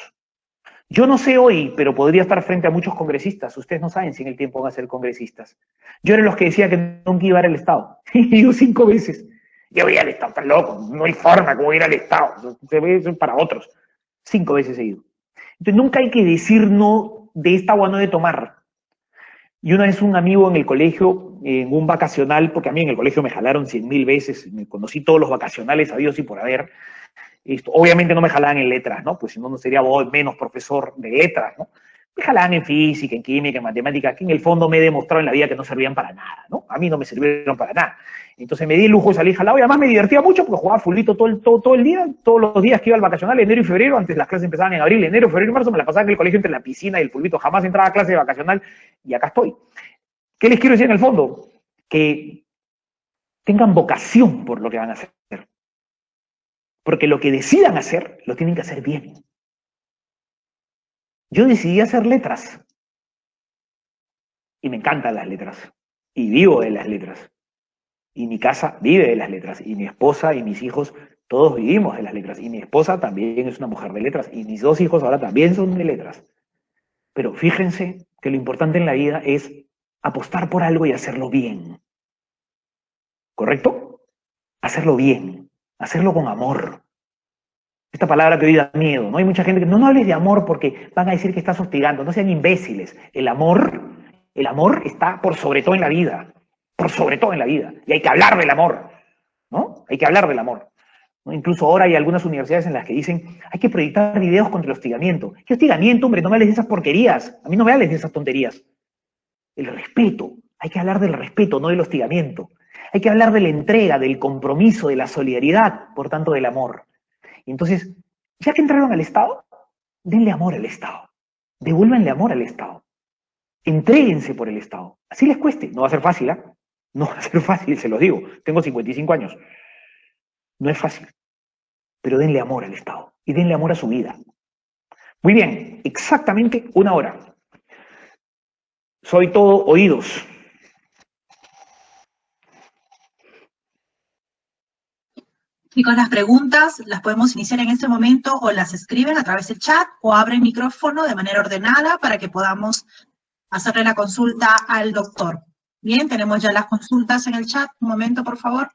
[SPEAKER 3] Yo no sé hoy, pero podría estar frente a muchos congresistas. Ustedes no saben si en el tiempo van a ser congresistas. Yo era los que decía que nunca iba a ir al Estado. Y yo 5 veces. Yo voy al Estado, tan loco, no hay forma como ir al Estado. Se ve eso para otros. 5 veces he ido. Entonces nunca hay que decir no, de esta agua no de tomar. Y una vez un amigo en el colegio, en un vacacional, porque a mí en el colegio me jalaron 100.000 veces, me conocí todos los vacacionales habidos y por haber. Obviamente no me jalaban en letras, ¿no? Pues si no, no sería menos profesor de letras, ¿no? Me jalaban en física, en química, en matemática, que en el fondo me he demostrado en la vida que no servían para nada, ¿no? A mí no me sirvieron para nada. Entonces me di el lujo de salir jalado y además me divertía mucho porque jugaba fulbito todo el día, todos los días que iba al vacacional, enero y febrero, antes las clases empezaban en abril, enero, febrero y marzo, me la pasaba en el colegio entre la piscina y el fulbito, jamás entraba a clase de vacacional y acá estoy. ¿Qué les quiero decir en el fondo? Que tengan vocación por lo que van a hacer. Porque lo que decidan hacer, lo tienen que hacer bien. Yo decidí hacer letras. Y me encantan las letras. Y vivo de las letras. Y mi casa vive de las letras. Y mi esposa y mis hijos, todos vivimos de las letras. Y mi esposa también es una mujer de letras. Y mis 2 hijos ahora también son de letras. Pero fíjense que lo importante en la vida es apostar por algo y hacerlo bien. ¿Correcto? Hacerlo bien. Hacerlo con amor. Esta palabra que hoy da miedo, ¿no? Hay mucha gente que no hables de amor porque van a decir que estás hostigando. No sean imbéciles. El amor está por sobre todo en la vida. Por sobre todo en la vida. Y hay que hablar del amor, ¿no? Hay que hablar del amor, ¿no? Incluso ahora hay algunas universidades en las que dicen hay que proyectar videos contra el hostigamiento. ¿Qué hostigamiento, hombre? No me hables de esas porquerías. A mí no me hables de esas tonterías. El respeto. Hay que hablar del respeto, no del hostigamiento. Hay que hablar de la entrega, del compromiso, de la solidaridad, por tanto del amor. Y entonces, ya que entraron al Estado, denle amor al Estado. Devuélvanle amor al Estado. Entréguense por el Estado. Así les cueste. No va a ser fácil, ¿eh? No va a ser fácil, se los digo. Tengo 55 años. No es fácil. Pero denle amor al Estado. Y denle amor a su vida. Muy bien, exactamente 1 hora. Soy todo oídos.
[SPEAKER 4] Chicos, las preguntas las podemos iniciar en este momento o las escriben a través del chat o abren el micrófono de manera ordenada para que podamos hacerle la consulta al doctor. Bien, tenemos ya las consultas en el chat. Un momento, por favor.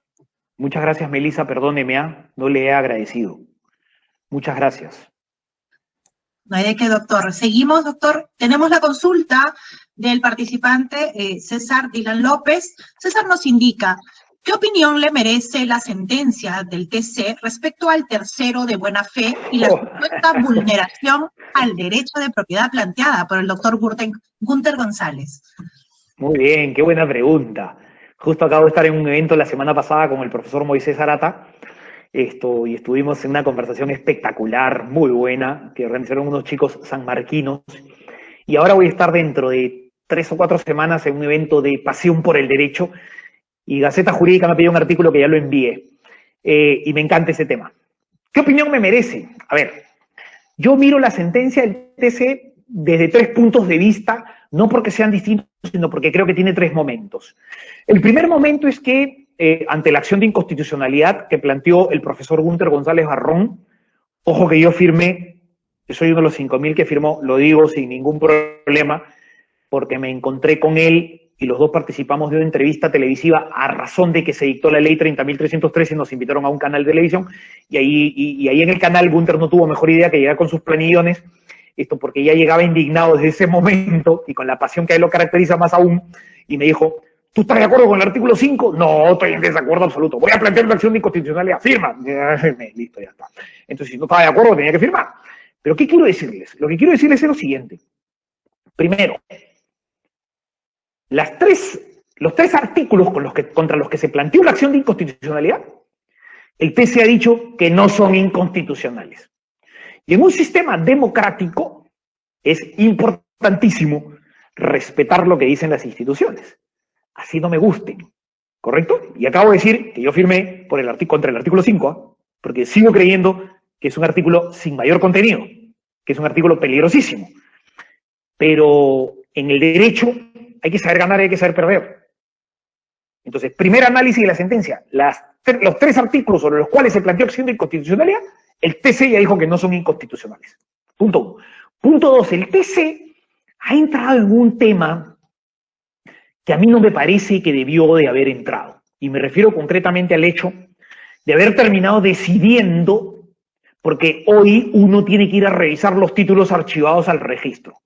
[SPEAKER 3] Muchas gracias, Melissa. Perdóneme, no le he agradecido. Muchas gracias.
[SPEAKER 4] No hay de qué, doctor. Seguimos, doctor. Tenemos la consulta del participante César Dylan López. César nos indica, ¿qué opinión le merece la sentencia del TC respecto al tercero de buena fe y la supuesta vulneración al derecho de propiedad planteada por el doctor Gunter González?
[SPEAKER 3] Muy bien, qué buena pregunta. Justo acabo de estar en un evento la semana pasada con el profesor Moisés Arata, y estuvimos en una conversación espectacular, muy buena, que organizaron unos chicos sanmarquinos, y ahora voy a estar dentro de 3 o 4 semanas en un evento de pasión por el derecho, y Gaceta Jurídica me ha pedido un artículo que ya lo envié, y me encanta ese tema. ¿Qué opinión me merece? A ver, yo miro la sentencia del TC desde 3 puntos de vista, no porque sean distintos, sino porque creo que tiene 3 momentos. El primer momento es que, ante la acción de inconstitucionalidad que planteó el profesor Gunter González Barrón, ojo que yo firmé, soy uno de los 5.000 que firmó, lo digo sin ningún problema, porque me encontré con él y los dos participamos de una entrevista televisiva a razón de que se dictó la ley 30.313 y nos invitaron a un canal de televisión, y ahí en el canal Gunter no tuvo mejor idea que llegar con sus planillones, porque ya llegaba indignado desde ese momento y con la pasión que a él lo caracteriza más aún, y me dijo, ¿tú estás de acuerdo con el artículo 5? No, estoy en desacuerdo absoluto. Voy a plantear una acción de inconstitucionalidad. Firma. Listo, ya está. Entonces, si no estaba de acuerdo, tenía que firmar. Pero, ¿qué quiero decirles? Lo que quiero decirles es lo siguiente. Primero, los 3 artículos contra los que se planteó la acción de inconstitucionalidad, el TC ha dicho que no son inconstitucionales. Y en un sistema democrático es importantísimo respetar lo que dicen las instituciones. Así no me gusten, ¿correcto? Y acabo de decir que yo firmé por contra el artículo 5, ¿eh? Porque sigo creyendo que es un artículo sin mayor contenido, que es un artículo peligrosísimo. Pero en el derecho hay que saber ganar y hay que saber perder. Entonces, primer análisis de la sentencia. Los 3 artículos sobre los cuales se planteó acción de inconstitucionalidad, el TC ya dijo que no son inconstitucionales. Punto 1. Punto 2. El TC ha entrado en un tema que a mí no me parece que debió de haber entrado. Y me refiero concretamente al hecho de haber terminado decidiendo, porque hoy uno tiene que ir a revisar los títulos archivados al registro.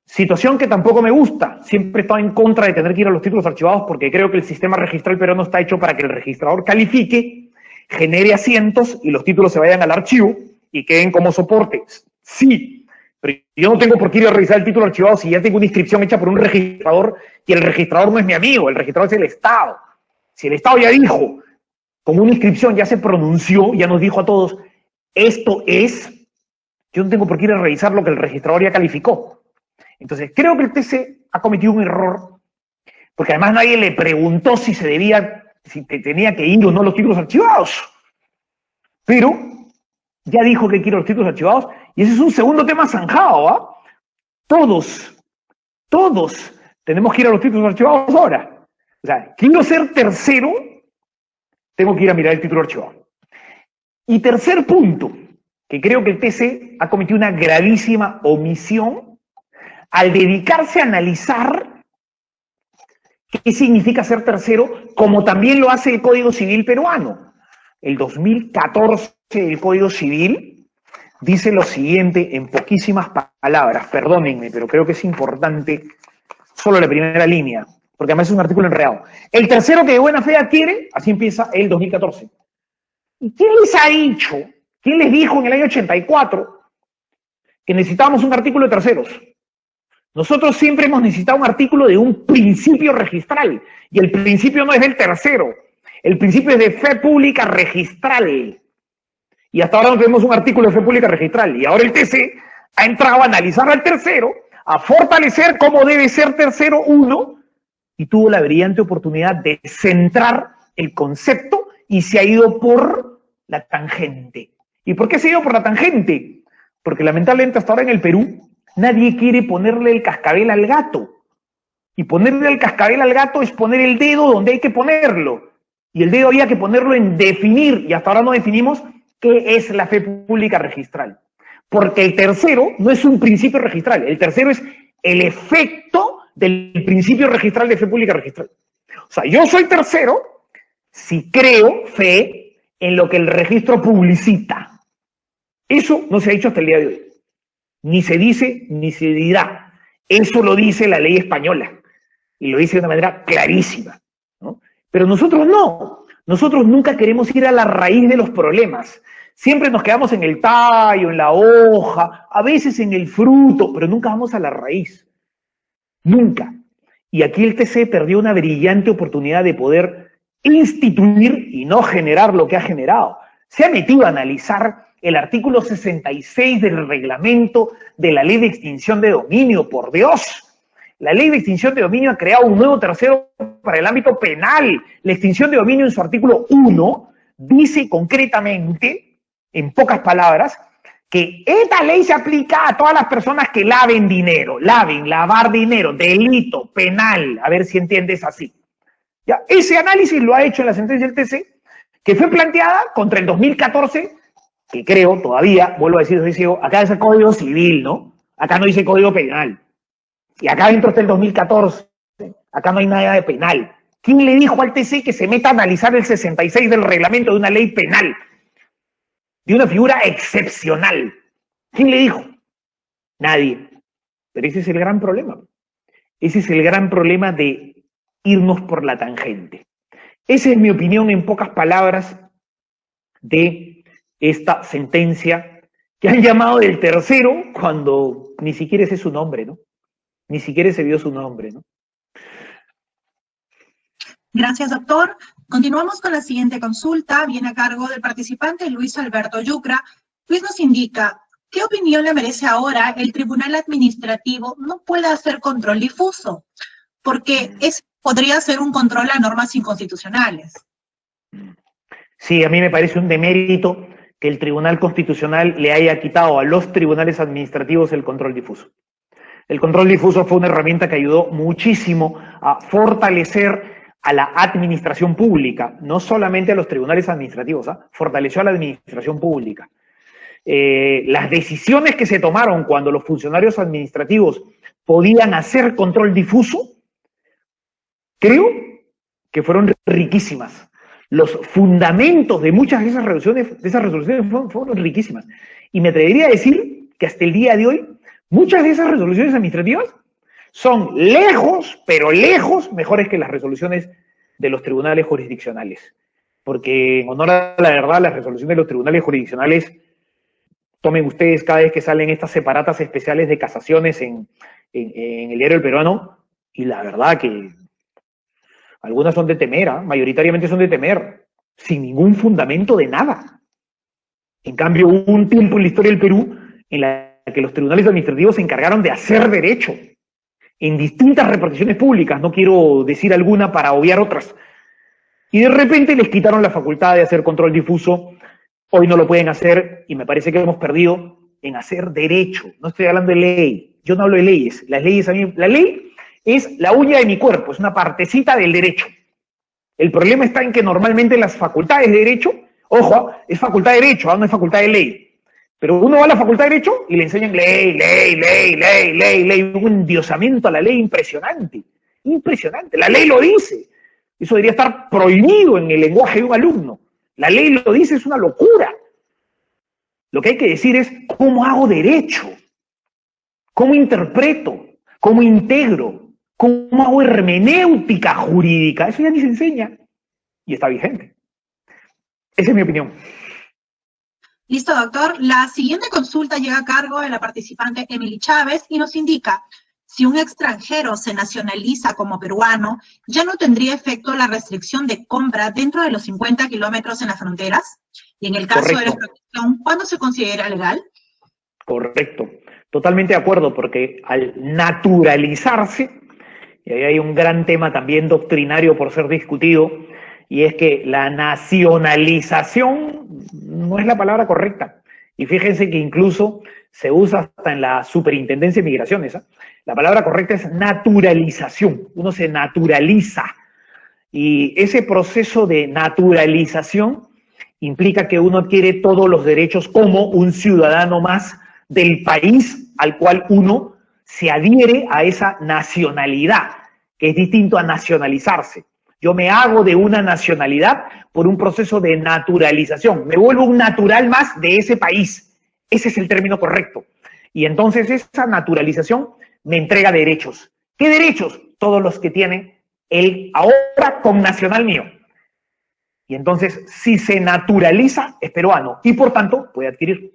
[SPEAKER 3] Situación que tampoco me gusta. Siempre he estado en contra de tener que ir a los títulos archivados porque creo que el sistema registral peruano está hecho para que el registrador califique, genere asientos y los títulos se vayan al archivo y queden como soportes. Sí, pero yo no tengo por qué ir a revisar el título archivado si ya tengo una inscripción hecha por un registrador y el registrador no es mi amigo, el registrador es el Estado. Si el Estado ya dijo, con una inscripción ya se pronunció, ya nos dijo a todos, esto es, yo no tengo por qué ir a revisar lo que el registrador ya calificó. Entonces, creo que el TC ha cometido un error, porque además nadie le preguntó si tenía que ir o no los títulos archivados. Pero ya dijo que quiere los títulos archivados, y ese es un segundo tema zanjado, ¿ah? Todos tenemos que ir a los títulos archivados ahora. O sea, quiero ser tercero, tengo que ir a mirar el título archivado. Y tercer punto, que creo que el TC ha cometido una gravísima omisión al dedicarse a analizar qué significa ser tercero, como también lo hace el Código Civil peruano. El 2014 del Código Civil dice lo siguiente en poquísimas palabras, perdónenme, pero creo que es importante solo la primera línea, porque además es un artículo enredado. El tercero que de buena fe adquiere, así empieza el 2014. ¿Y quién les ha dicho, quién les dijo en el año 84 que necesitábamos un artículo de terceros? Nosotros siempre hemos necesitado un artículo de un principio registral, y el principio no es del tercero, el principio es de fe pública registral. Y hasta ahora no tenemos un artículo de fe pública registral, y ahora el TC ha entrado a analizar al tercero, a fortalecer cómo debe ser tercero uno, y tuvo la brillante oportunidad de centrar el concepto y se ha ido por la tangente. ¿Y por qué se ha ido por la tangente? Porque lamentablemente hasta ahora en el Perú nadie quiere ponerle el cascabel al gato. Y ponerle el cascabel al gato es poner el dedo donde hay que ponerlo. Y el dedo había que ponerlo en definir, y hasta ahora no definimos qué es la fe pública registral. Porque el tercero no es un principio registral, el tercero es el efecto del principio registral de fe pública registral. O sea, yo soy tercero si creo fe en lo que el registro publicita. Eso no se ha dicho hasta el día de hoy. Ni se dice, ni se dirá. Eso lo dice la ley española. Y lo dice de una manera clarísima, ¿no? Pero nosotros no. Nosotros nunca queremos ir a la raíz de los problemas. Siempre nos quedamos en el tallo, en la hoja, a veces en el fruto, pero nunca vamos a la raíz. Nunca. Y aquí el TC perdió una brillante oportunidad de poder instituir y no generar lo que ha generado. Se ha metido a analizar el artículo 66 del reglamento de la ley de extinción de dominio, por Dios. La ley de extinción de dominio ha creado un nuevo tercero para el ámbito penal. La extinción de dominio en su artículo 1 dice concretamente, en pocas palabras, que esta ley se aplica a todas las personas que laven dinero, lavar dinero, delito penal, a ver si entiendes así. Ya, ese análisis lo ha hecho en la sentencia del TC, que fue planteada contra el 2014, que creo todavía, vuelvo a decir, soy ciego, acá es el Código Civil, ¿no? Acá no dice Código Penal. Y acá dentro está el 2014, acá no hay nada de penal. ¿Quién le dijo al TC que se meta a analizar el 66 del reglamento de una ley penal? De una figura excepcional. ¿Quién le dijo? Nadie. Pero ese es el gran problema. Ese es el gran problema de irnos por la tangente. Esa es mi opinión en pocas palabras de esta sentencia que han llamado del tercero cuando ni siquiera ese es su nombre, ¿no? Ni siquiera se vio su nombre, ¿no?
[SPEAKER 4] Gracias, doctor. Continuamos con la siguiente consulta. Viene a cargo del participante Luis Alberto Yucra. Luis nos indica, ¿qué opinión le merece ahora el Tribunal Administrativo no pueda hacer control difuso? Porque es podría ser un control a normas inconstitucionales.
[SPEAKER 3] Sí, a mí me parece un demérito que el Tribunal Constitucional le haya quitado a los tribunales administrativos el control difuso. El control difuso fue una herramienta que ayudó muchísimo a fortalecer a la administración pública, no solamente a los tribunales administrativos, fortaleció a la administración pública. Las decisiones que se tomaron cuando los funcionarios administrativos podían hacer control difuso, creo que fueron riquísimas. Los fundamentos de muchas de esas resoluciones fueron riquísimas. Y me atrevería a decir que hasta el día de hoy, muchas de esas resoluciones administrativas son lejos, pero lejos, mejores que las resoluciones de los tribunales jurisdiccionales. Porque, en honor a la verdad, las resoluciones de los tribunales jurisdiccionales, tomen ustedes cada vez que salen estas separatas especiales de casaciones en el diario El Peruano, y la verdad que algunas son de temer, mayoritariamente son de temer, sin ningún fundamento de nada. En cambio, hubo un tiempo en la historia del Perú en la que los tribunales administrativos se encargaron de hacer derecho en distintas reparticiones públicas, no quiero decir alguna para obviar otras, y de repente les quitaron la facultad de hacer control difuso. Hoy no lo pueden hacer y me parece que hemos perdido en hacer derecho. No estoy hablando de ley, yo no hablo de leyes. Las leyes a mí, la ley es la uña de mi cuerpo, es una partecita del derecho. El problema está en que normalmente las facultades de derecho, ojo, es facultad de derecho, no es facultad de ley. Pero uno va a la facultad de derecho y le enseñan ley, un endiosamiento a la ley impresionante. Impresionante, la ley lo dice. Eso debería estar prohibido en el lenguaje de un alumno. La ley lo dice, es una locura. Lo que hay que decir es, ¿cómo hago derecho? ¿Cómo interpreto? ¿Cómo integro? ¿Cómo hago hermenéutica jurídica? Eso ya ni se enseña y está vigente. Esa es mi opinión.
[SPEAKER 4] Listo, doctor. La siguiente consulta llega a cargo de la participante Emily Chávez y nos indica: si un extranjero se nacionaliza como peruano, ¿ya no tendría efecto la restricción de compra dentro de los 50 kilómetros en las fronteras? Y en el caso de la extradición, ¿cuándo se considera legal?
[SPEAKER 3] Correcto. Totalmente de acuerdo, porque al naturalizarse, y ahí hay un gran tema también doctrinario por ser discutido, y es que la nacionalización no es la palabra correcta. Y fíjense que incluso se usa hasta en la Superintendencia de Migraciones. La palabra correcta es naturalización. Uno se naturaliza. Y ese proceso de naturalización implica que uno adquiere todos los derechos como un ciudadano más del país al cual uno se adhiere a esa nacionalidad, que es distinto a nacionalizarse. Yo me hago de una nacionalidad por un proceso de naturalización. Me vuelvo un natural más de ese país. Ese es el término correcto. Y entonces esa naturalización me entrega derechos. ¿Qué derechos? Todos los que tiene el ahora connacional mío. Y entonces, si se naturaliza, es peruano y por tanto puede adquirir.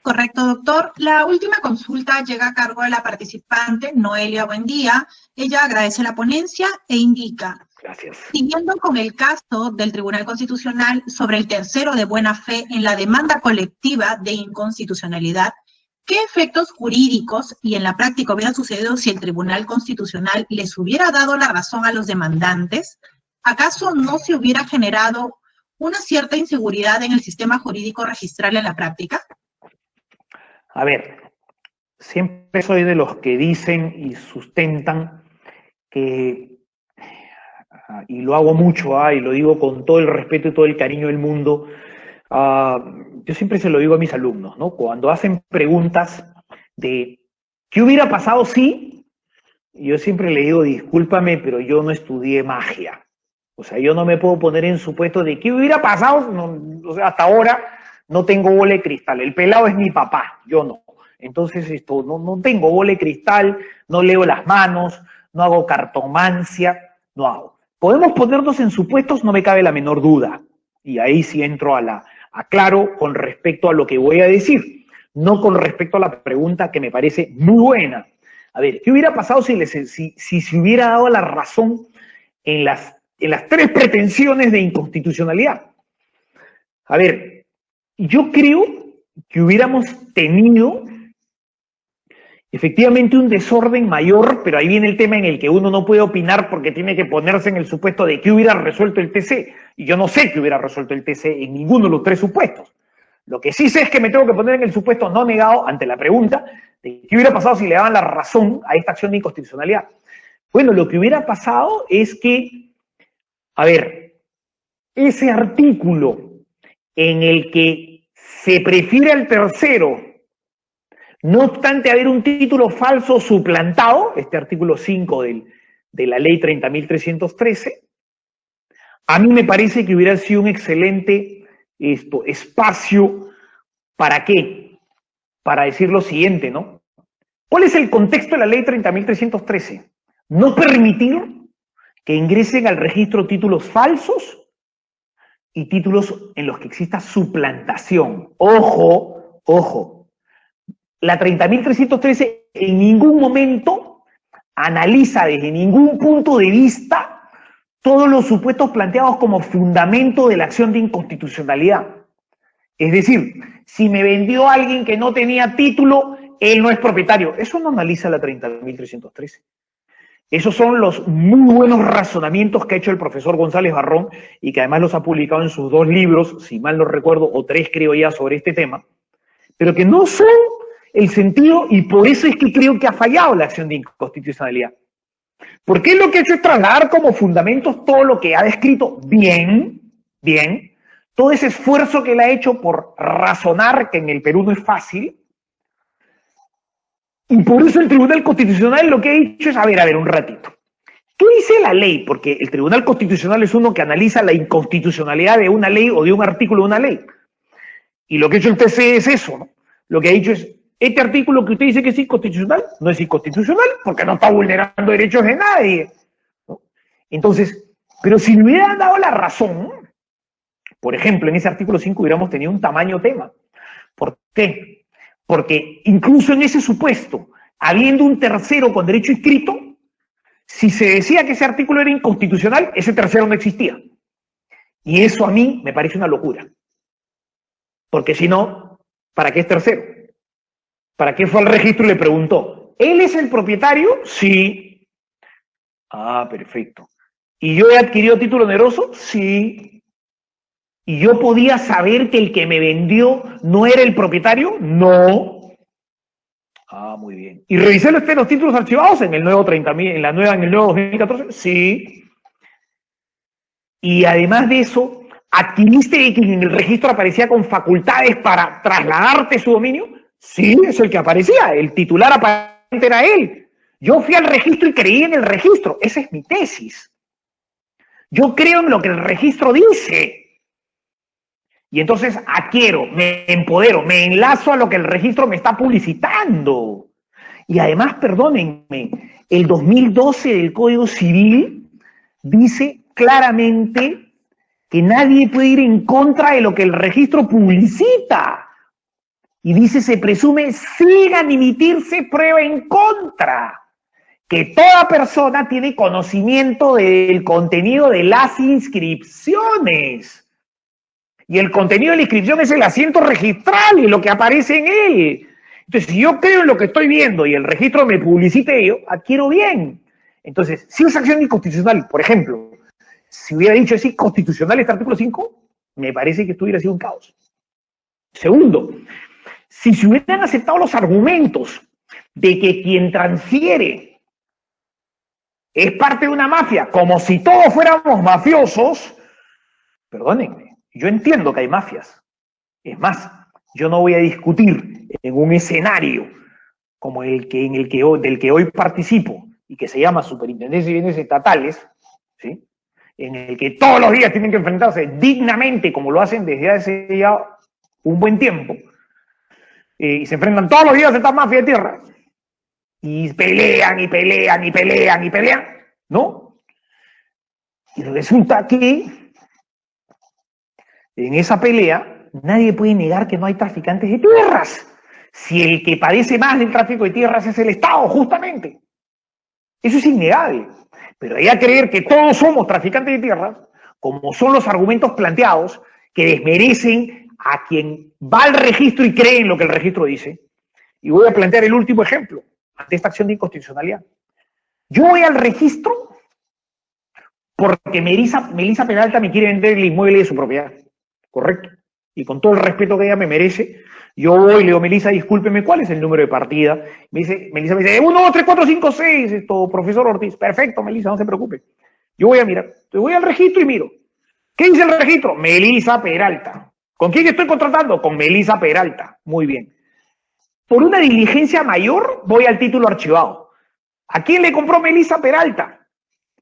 [SPEAKER 4] Correcto, doctor. La última consulta llega a cargo de la participante Noelia Buendía. Ella agradece la ponencia e indica:
[SPEAKER 3] gracias.
[SPEAKER 4] Siguiendo con el caso del Tribunal Constitucional sobre el tercero de buena fe en la demanda colectiva de inconstitucionalidad, ¿qué efectos jurídicos y en la práctica hubiera sucedido si el Tribunal Constitucional les hubiera dado la razón a los demandantes? ¿Acaso no se hubiera generado una cierta inseguridad en el sistema jurídico registral en la práctica?
[SPEAKER 3] A ver, siempre soy de los que dicen y sustentan que, y lo hago mucho, y lo digo con todo el respeto y todo el cariño del mundo, yo siempre se lo digo a mis alumnos, ¿no? Cuando hacen preguntas de ¿qué hubiera pasado si? Yo siempre le digo, discúlpame, pero yo no estudié magia. O sea, yo no me puedo poner en supuesto de ¿qué hubiera pasado? No, o sea, hasta ahora no tengo bola de cristal. El pelado es mi papá, yo no. Entonces, no tengo bola de cristal, no leo las manos, no hago cartomancia, no hago. ¿Podemos ponernos en supuestos? No me cabe la menor duda. Y ahí sí entro aclaro con respecto a lo que voy a decir, no con respecto a la pregunta que me parece muy buena. A ver, ¿qué hubiera pasado si se hubiera dado la razón en las tres pretensiones de inconstitucionalidad? A ver, yo creo que hubiéramos tenido efectivamente un desorden mayor, pero ahí viene el tema en el que uno no puede opinar porque tiene que ponerse en el supuesto de qué hubiera resuelto el TC. Y yo no sé qué hubiera resuelto el TC en ninguno de los tres supuestos. Lo que sí sé es que me tengo que poner en el supuesto no negado ante la pregunta de qué hubiera pasado si le daban la razón a esta acción de inconstitucionalidad. Bueno, lo que hubiera pasado es que, a ver, ese artículo en el que se prefiere al tercero, no obstante haber un título falso suplantado, este artículo 5 de la ley 30.313, a mí me parece que hubiera sido un excelente espacio, ¿para qué? Para decir lo siguiente, ¿no? ¿Cuál es el contexto de la ley 30.313? No permitir que ingresen al registro títulos falsos y títulos en los que exista suplantación. Ojo, ojo. La 30.313 en ningún momento analiza desde ningún punto de vista todos los supuestos planteados como fundamento de la acción de inconstitucionalidad. Es decir, si me vendió alguien que no tenía título, él no es propietario. Eso no analiza la 30.313. Esos son los muy buenos razonamientos que ha hecho el profesor González Barrón y que además los ha publicado en sus 2 libros, si mal no recuerdo, o 3 creo ya, sobre este tema, pero que no son el sentido, y por eso es que creo que ha fallado la acción de inconstitucionalidad. Porque él lo que ha hecho es trasladar como fundamentos todo lo que ha descrito bien, todo ese esfuerzo que él ha hecho por razonar que en el Perú no es fácil, y por eso el Tribunal Constitucional lo que ha dicho es, a ver, un ratito. ¿Qué dice la ley? Porque el Tribunal Constitucional es uno que analiza la inconstitucionalidad de una ley o de un artículo de una ley. Y lo que ha hecho el TC es eso, ¿no? Lo que ha dicho es, este artículo que usted dice que es inconstitucional, no es inconstitucional porque no está vulnerando derechos de nadie, ¿no? Entonces, pero si le hubieran dado la razón, por ejemplo, en ese artículo 5 hubiéramos tenido un tamaño tema. ¿Por qué? Porque incluso en ese supuesto, habiendo un tercero con derecho inscrito, si se decía que ese artículo era inconstitucional, ese tercero no existía. Y eso a mí me parece una locura. Porque si no, ¿para qué es tercero? ¿Para qué fue al registro y le preguntó? ¿Él es el propietario? Sí. Ah, perfecto. ¿Y yo he adquirido título oneroso? Sí. ¿Y yo podía saber que el que me vendió no era el propietario? No. Ah, muy bien. ¿Y revisé los títulos archivados en el nuevo 30.000, en el nuevo 2014? Sí. Y además de eso, ¿adquiriste que en el registro aparecía con facultades para trasladarte su dominio? Sí, es el que aparecía. El titular aparente era él. Yo fui al registro y creí en el registro. Esa es mi tesis. Yo creo en lo que el registro dice. Y entonces adquiero, me empodero, me enlazo a lo que el registro me está publicitando. Y además, perdónenme, el 2012 del Código Civil dice claramente que nadie puede ir en contra de lo que el registro publicita. Y dice, se presume sin emitirse prueba en contra, que toda persona tiene conocimiento del contenido de las inscripciones. Y el contenido de la inscripción es el asiento registral y lo que aparece en él. Entonces, si yo creo en lo que estoy viendo y el registro me publicita ello, adquiero bien. Entonces, si es acción inconstitucional, por ejemplo, si hubiera dicho es inconstitucional este artículo 5, me parece que esto hubiera sido un caos. Segundo, si se hubieran aceptado los argumentos de que quien transfiere es parte de una mafia, como si todos fuéramos mafiosos, perdónenme, yo entiendo que hay mafias. Es más, yo no voy a discutir en un escenario como del que hoy participo y que se llama Superintendencia de Bienes Estatales, ¿sí? En el que todos los días tienen que enfrentarse dignamente, como lo hacen desde hace ya un buen tiempo, y se enfrentan todos los días a esta mafia de tierra, y pelean, y pelean, y pelean, y pelean, ¿no? Y resulta que en esa pelea nadie puede negar que no hay traficantes de tierras, si el que padece más del tráfico de tierras es el Estado, justamente. Eso es innegable. Pero hay a creer que todos somos traficantes de tierras, como son los argumentos planteados, que desmerecen a quien va al registro y cree en lo que el registro dice. Y voy a plantear el último ejemplo. ante esta acción de inconstitucionalidad. Yo voy al registro porque Melissa Peralta me quiere vender el inmueble de su propiedad, ¿correcto? Y con todo el respeto que ella me merece, yo voy y le digo, Melissa, discúlpeme, ¿cuál es el número de partida? Melissa me dice, 1, 2, 3, 4, 5, 6, esto, profesor Ortiz. Perfecto, Melissa, no se preocupe. Yo voy a mirar, voy al registro y miro. ¿Qué dice el registro? Melissa Peralta. ¿Con quién estoy contratando? Con Melissa Peralta. Muy bien. Por una diligencia mayor, voy al título archivado. ¿A quién le compró Melissa Peralta?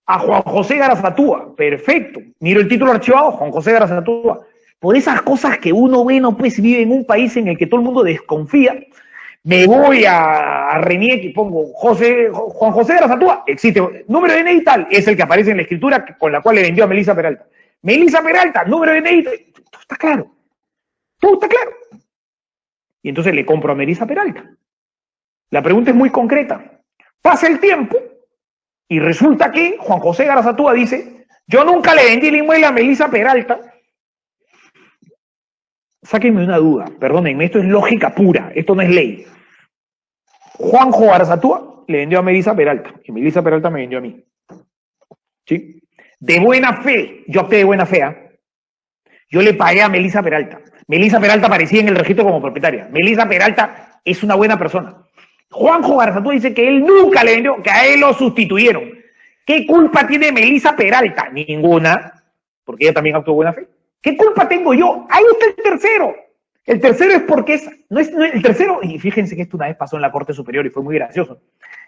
[SPEAKER 3] A Juan José Garazatúa. Perfecto. Miro el título archivado, Juan José Garazatúa. Por esas cosas que uno ve, no pues vive en un país en el que todo el mundo desconfía, me voy a RENIEC y pongo Juan José Garazatúa, existe, número de DNI tal, es el que aparece en la escritura con la cual le vendió a Melissa Peralta. Melissa Peralta, número de DNI, todo está claro. Todo está claro. Y entonces le compro a Melissa Peralta. La pregunta es muy concreta. Pasa el tiempo y resulta que Juan José Garazatúa dice, yo nunca le vendí el inmueble a Melissa Peralta. Sáquenme una duda, perdónenme, esto es lógica pura, esto no es ley. Juanjo Garazatúa le vendió a Melissa Peralta y Melissa Peralta me vendió a mí. ¿Sí? De buena fe, yo opté de buena fe, ¿eh? Yo le pagué a Melissa Peralta. Melissa Peralta aparecía en el registro como propietaria. Melissa Peralta es una buena persona. Juanjo Garazatúa dice que él nunca le vendió, que a él lo sustituyeron. ¿Qué culpa tiene Melissa Peralta? Ninguna, porque ella también actuó de buena fe. ¿Qué culpa tengo yo? Ahí está el tercero. El tercero es porque el tercero, y fíjense que esto una vez pasó en la Corte Superior y fue muy gracioso.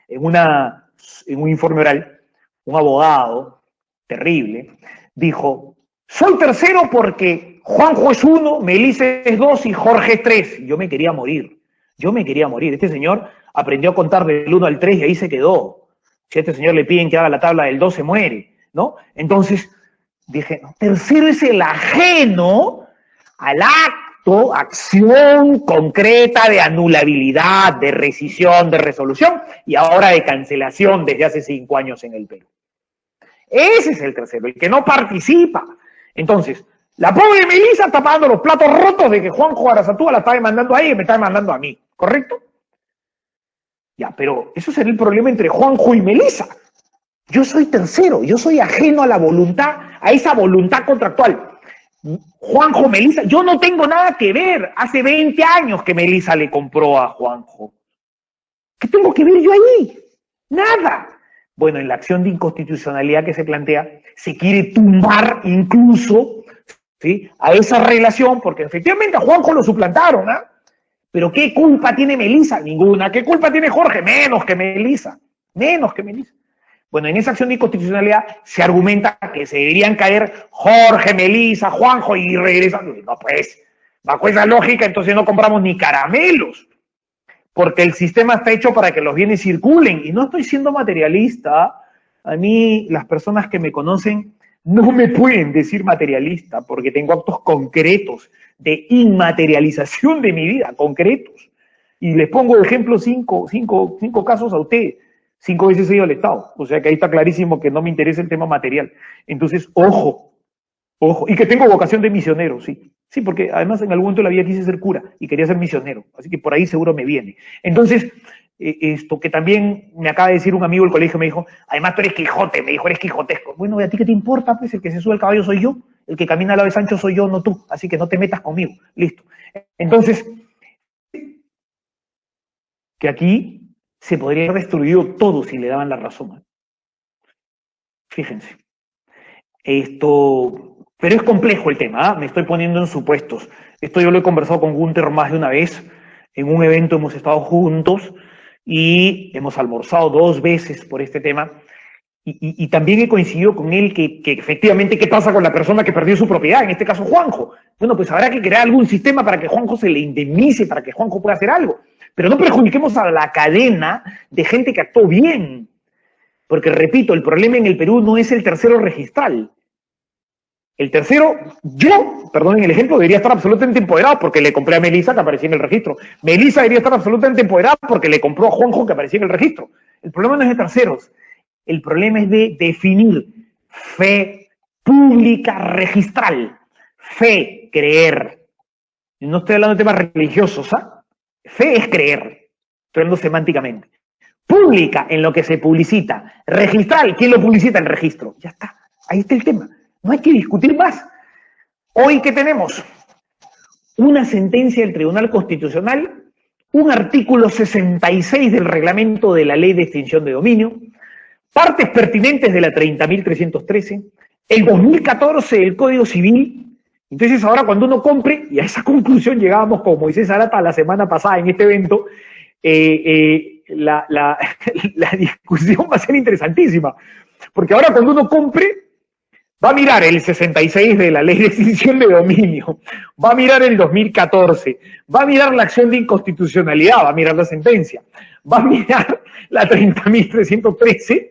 [SPEAKER 3] En un informe oral, un abogado terrible dijo, soy tercero porque Juanjo es 1, Melissa es 2 y Jorge es 3. Yo me quería morir. Este señor aprendió a contar del 1 al 3 y ahí se quedó. Si a este señor le piden que haga la tabla del 2, se muere, ¿no? Entonces dije, no, tercero es el ajeno al acto, acción concreta de anulabilidad, de rescisión, de resolución y ahora de cancelación desde hace 5 años en el Perú. Ese es el tercero, el que no participa. Entonces, la pobre Melissa está pagando los platos rotos de que Juanjo Garazatúa la está demandando a ella y me está demandando a mí, ¿correcto? Ya, pero eso sería el problema entre Juanjo y Melissa. Yo soy tercero, yo soy ajeno a la voluntad, a esa voluntad contractual. Juanjo, Melissa, yo no tengo nada que ver. Hace 20 años que Melissa le compró a Juanjo. ¿Qué tengo que ver yo ahí? Nada. Bueno, en la acción de inconstitucionalidad que se plantea, se quiere tumbar incluso, ¿sí?, a esa relación, porque efectivamente a Juanjo lo suplantaron, ¿ah? Pero ¿qué culpa tiene Melissa? Ninguna. ¿Qué culpa tiene Jorge? Menos que Melissa. Menos que Melissa. Bueno, en esa acción de inconstitucionalidad se argumenta que se deberían caer Jorge, Melissa, Juanjo y regresan. No, pues, bajo esa lógica, entonces no compramos ni caramelos, porque el sistema está hecho para que los bienes circulen. Y no estoy siendo materialista. A mí, las personas que me conocen no me pueden decir materialista, porque tengo actos concretos de inmaterialización de mi vida, concretos. Y les pongo de ejemplo cinco casos a ustedes. 5 veces he ido al Estado, o sea que ahí está clarísimo que no me interesa el tema material. Entonces, ojo, y que tengo vocación de misionero, sí, porque además en algún momento de la vida quise ser cura y quería ser misionero, así que por ahí seguro me viene. Entonces, esto que también me acaba de decir un amigo del colegio, me dijo, además tú eres Quijote, me dijo, eres quijotesco. Bueno, ¿a ti qué te importa? Pues el que se sube al caballo soy yo, el que camina al lado de Sancho soy yo, no tú, así que no te metas conmigo, listo. Entonces, que aquí se podría haber destruido todo si le daban la razón. Fíjense. Pero es complejo el tema, ¿eh? Me estoy poniendo en supuestos. Esto yo lo he conversado con Gunther más de una vez. En un evento hemos estado juntos y hemos almorzado 2 veces por este tema. Y también he coincidido con él que efectivamente, ¿qué pasa con la persona que perdió su propiedad? En este caso, Juanjo. Bueno, pues habrá que crear algún sistema para que Juanjo se le indemnice, para que Juanjo pueda hacer algo. Pero no perjudiquemos a la cadena de gente que actuó bien. Porque, repito, el problema en el Perú no es el tercero registral. El tercero, perdonen el ejemplo, debería estar absolutamente empoderado porque le compré a Melissa, que aparecía en el registro. Melissa debería estar absolutamente empoderada porque le compró a Juanjo, que aparecía en el registro. El problema no es de terceros. El problema es de definir fe pública registral. Fe, creer. No estoy hablando de temas religiosos, ¿ah? Fe es creer. Estoy hablando semánticamente. Pública, en lo que se publicita. Registral, ¿quién lo publicita? El registro. Ya está, ahí está el tema. No hay que discutir más. Hoy, ¿qué tenemos? Una sentencia del Tribunal Constitucional, un artículo 66 del reglamento de la Ley de Extinción de Dominio, partes pertinentes de la 30.313, el 2014 del Código Civil. Entonces ahora cuando uno compre, y a esa conclusión llegábamos con Moisés Arata la semana pasada en este evento, la discusión va a ser interesantísima, porque ahora cuando uno compre, va a mirar el 66 de la Ley de Extinción de Dominio, va a mirar el 2014, va a mirar la acción de inconstitucionalidad, va a mirar la sentencia, va a mirar la 30.313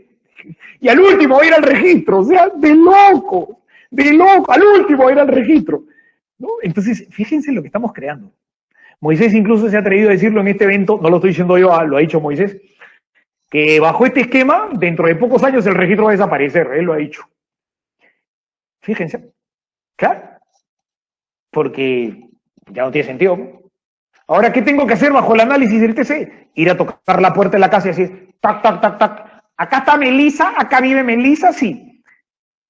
[SPEAKER 3] y al último va a ir al registro, o sea, de loco, al último va a ir al registro, ¿no? Entonces, fíjense lo que estamos creando. Moisés incluso se ha atrevido a decirlo en este evento, no lo estoy diciendo yo, lo ha dicho Moisés, que bajo este esquema, dentro de pocos años el registro va a desaparecer, él lo ha dicho. Fíjense, claro, porque ya no tiene sentido. Ahora, ¿qué tengo que hacer bajo el análisis del TC? Ir a tocar la puerta de la casa y decir, tac, tac, tac, tac, acá está Melisa, acá vive Melisa, sí.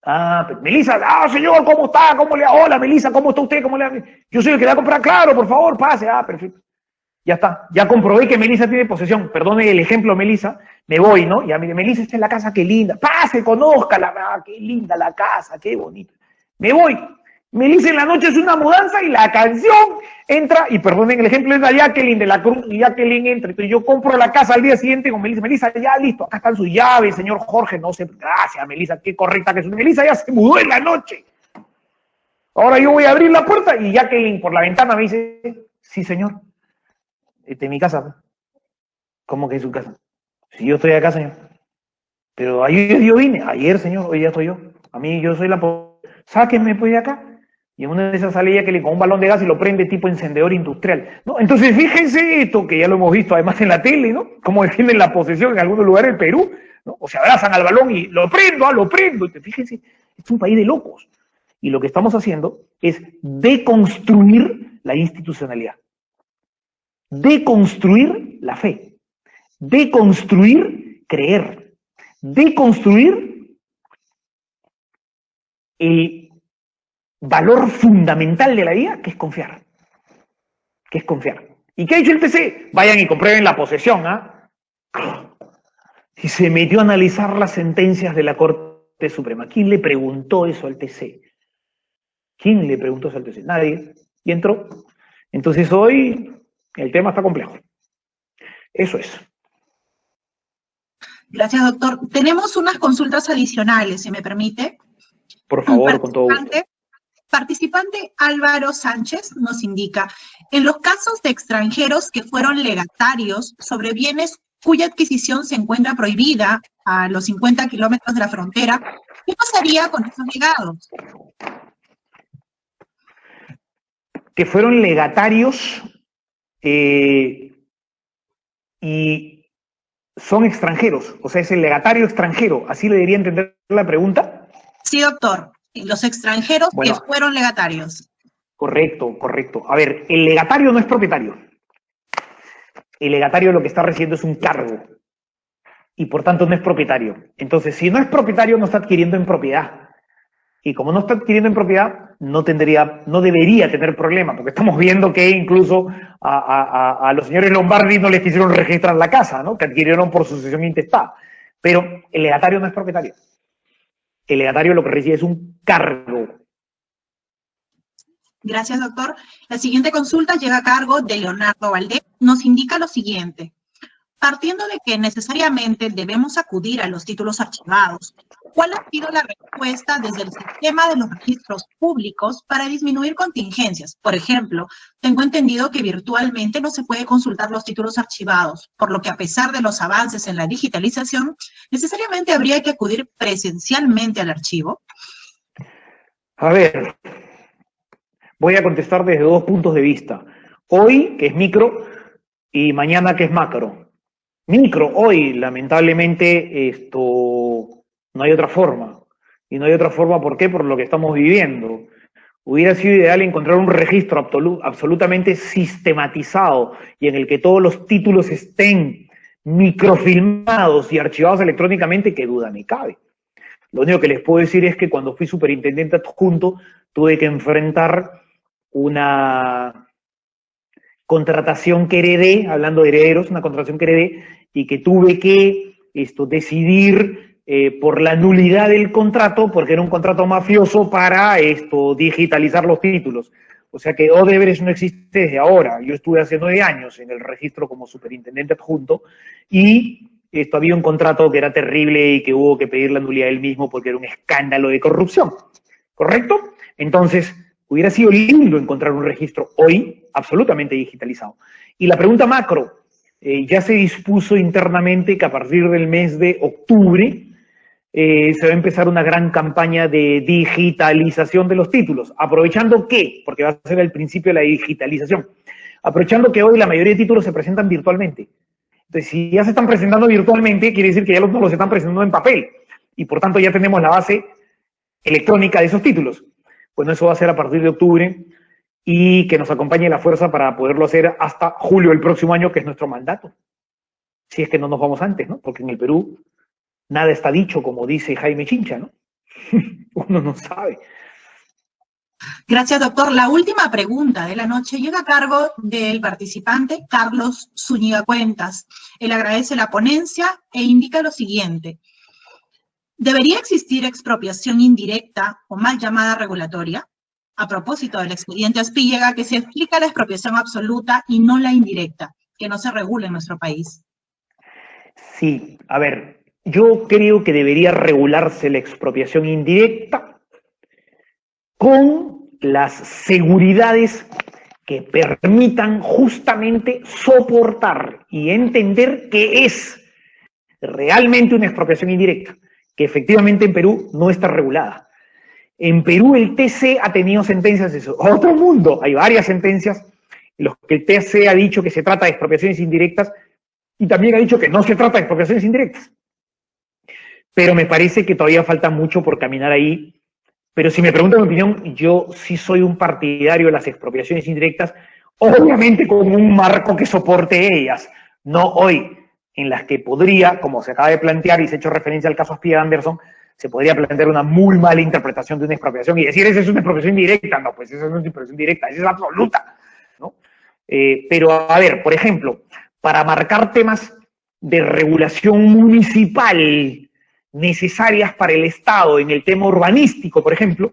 [SPEAKER 3] Ah, pues, Melisa, señor, ¿cómo está? ¿Cómo le va? Hola, Melisa, ¿cómo está usted? ¿Cómo le va? Yo soy el que le va a comprar, claro, por favor, pase. Ah, perfecto. Ya está, ya comprobé que Melisa tiene posesión. Perdone el ejemplo, Melisa, me voy, ¿no? Ya, mire, Melisa está en la casa, qué linda. Pase, conózcala, qué linda la casa, qué bonita. Me voy. Melisa en la noche es una mudanza y la canción entra, y perdonen el ejemplo, es la Jacqueline de la Cruz, y Jacqueline entra. Entonces yo compro la casa al día siguiente con Melisa. Melisa, ya listo, acá están sus llaves, señor Jorge, no sé, gracias, Melisa, qué correcta que es. Melisa ya se mudó en la noche. Ahora yo voy a abrir la puerta y Jacqueline por la ventana me dice, sí, señor. De mi casa. ¿Cómo que es su casa? Si yo estoy acá, señor. Pero ayer yo vine, ayer, señor, hoy ya estoy yo. A mí yo soy sáquenme pues de acá. Y en una de esas sale ella que le con un balón de gas y lo prende tipo encendedor industrial, ¿no? Entonces fíjense esto, que ya lo hemos visto además en la tele, ¿no? Cómo defienden la posesión en algunos lugares del Perú, ¿no? O se abrazan al balón y lo prendo, lo prendo. Fíjense, es un país de locos. Y lo que estamos haciendo es deconstruir la institucionalidad. Deconstruir la fe, deconstruir creer, deconstruir el valor fundamental de la vida, que es confiar. ¿Y qué ha dicho el TC? Vayan y comprueben la posesión, ¿ah? Y se metió a analizar las sentencias de la Corte Suprema. ¿Quién le preguntó eso al TC? ¿Quién le preguntó eso al TC? Nadie. Y entró. Entonces hoy el tema está complejo. Eso es.
[SPEAKER 4] Gracias, doctor. Tenemos unas consultas adicionales, si me permite.
[SPEAKER 3] Por favor, con todo gusto.
[SPEAKER 4] Participante Álvaro Sánchez nos indica, en los casos de extranjeros que fueron legatarios sobre bienes cuya adquisición se encuentra prohibida a los 50 kilómetros de la frontera, ¿qué pasaría con esos legados?
[SPEAKER 3] Que fueron legatarios y son extranjeros, o sea, es el legatario extranjero, ¿así le debería entender la pregunta?
[SPEAKER 4] Sí, doctor, los extranjeros que fueron legatarios.
[SPEAKER 3] Correcto. A ver, el legatario no es propietario. El legatario lo que está recibiendo es un cargo y por tanto no es propietario. Entonces, si no es propietario, no está adquiriendo en propiedad. Y como no está adquiriendo en propiedad, no debería tener problema, porque estamos viendo que incluso a los señores Lombardi no les quisieron registrar la casa, ¿no? Que adquirieron por sucesión intestada. Pero el legatario no es propietario. El legatario lo que recibe es un cargo.
[SPEAKER 4] Gracias, doctor. La siguiente consulta llega a cargo de Leonardo Valdés. Nos indica lo siguiente. Partiendo de que necesariamente debemos acudir a los títulos archivados, ¿cuál ha sido la respuesta desde el sistema de los registros públicos para disminuir contingencias? Por ejemplo, tengo entendido que virtualmente no se puede consultar los títulos archivados, por lo que a pesar de los avances en la digitalización, necesariamente habría que acudir presencialmente al archivo.
[SPEAKER 3] A ver, voy a contestar desde dos puntos de vista. Hoy, que es micro, y mañana, que es macro. Micro, hoy, lamentablemente, no hay otra forma. Y no hay otra forma, ¿por qué? Por lo que estamos viviendo. Hubiera sido ideal encontrar un registro absolutamente sistematizado y en el que todos los títulos estén microfilmados y archivados electrónicamente, qué duda me cabe. Lo único que les puedo decir es que cuando fui superintendente adjunto tuve que enfrentar una contratación que heredé, hablando de herederos, una contratación que heredé, y que tuve que decidir por la nulidad del contrato, porque era un contrato mafioso para digitalizar los títulos. O sea que Odebrecht no existe desde ahora. Yo estuve hace 9 años en el registro como superintendente adjunto y había un contrato que era terrible y que hubo que pedir la nulidad del mismo porque era un escándalo de corrupción. ¿Correcto? Entonces, hubiera sido lindo encontrar un registro hoy absolutamente digitalizado. Y la pregunta macro, ya se dispuso internamente que a partir del mes de octubre se va a empezar una gran campaña de digitalización de los títulos. ¿Aprovechando qué? Porque va a ser el principio de la digitalización. Aprovechando que hoy la mayoría de títulos se presentan virtualmente. Entonces, si ya se están presentando virtualmente, quiere decir que ya no los están presentando en papel. Y por tanto ya tenemos la base electrónica de esos títulos. Bueno, eso va a ser a partir de octubre y que nos acompañe la fuerza para poderlo hacer hasta julio del próximo año, que es nuestro mandato. Si es que no nos vamos antes, ¿no? Porque en el Perú nada está dicho, como dice Jaime Chincha, ¿no? Uno no sabe.
[SPEAKER 4] Gracias, doctor. La última pregunta de la noche llega a cargo del participante Carlos Zúñiga Cuentas. Él agradece la ponencia e indica lo siguiente. ¿Debería existir expropiación indirecta o mal llamada regulatoria? A propósito del expediente Aspíllega, que se explica la expropiación absoluta y no la indirecta, que no se regula en nuestro país.
[SPEAKER 3] Sí, a ver, yo creo que debería regularse la expropiación indirecta con las seguridades que permitan justamente soportar y entender qué es realmente una expropiación indirecta, que efectivamente en Perú no está regulada. En Perú el TC ha tenido sentencias de eso. Otro mundo, hay varias sentencias en las que el TC ha dicho que se trata de expropiaciones indirectas y también ha dicho que no se trata de expropiaciones indirectas. Pero me parece que todavía falta mucho por caminar ahí. Pero si me preguntan mi opinión, yo sí soy un partidario de las expropiaciones indirectas, obviamente con un marco que soporte ellas, no hoy, en las que podría, como se acaba de plantear y se ha hecho referencia al caso Aspíllega Anderson, se podría plantear una muy mala interpretación de una expropiación y decir, esa es una expropiación indirecta. No, pues esa no es una expropiación directa, esa es absoluta, ¿no? Pero, a ver, por ejemplo, para marcar temas de regulación municipal necesarias para el Estado en el tema urbanístico, por ejemplo,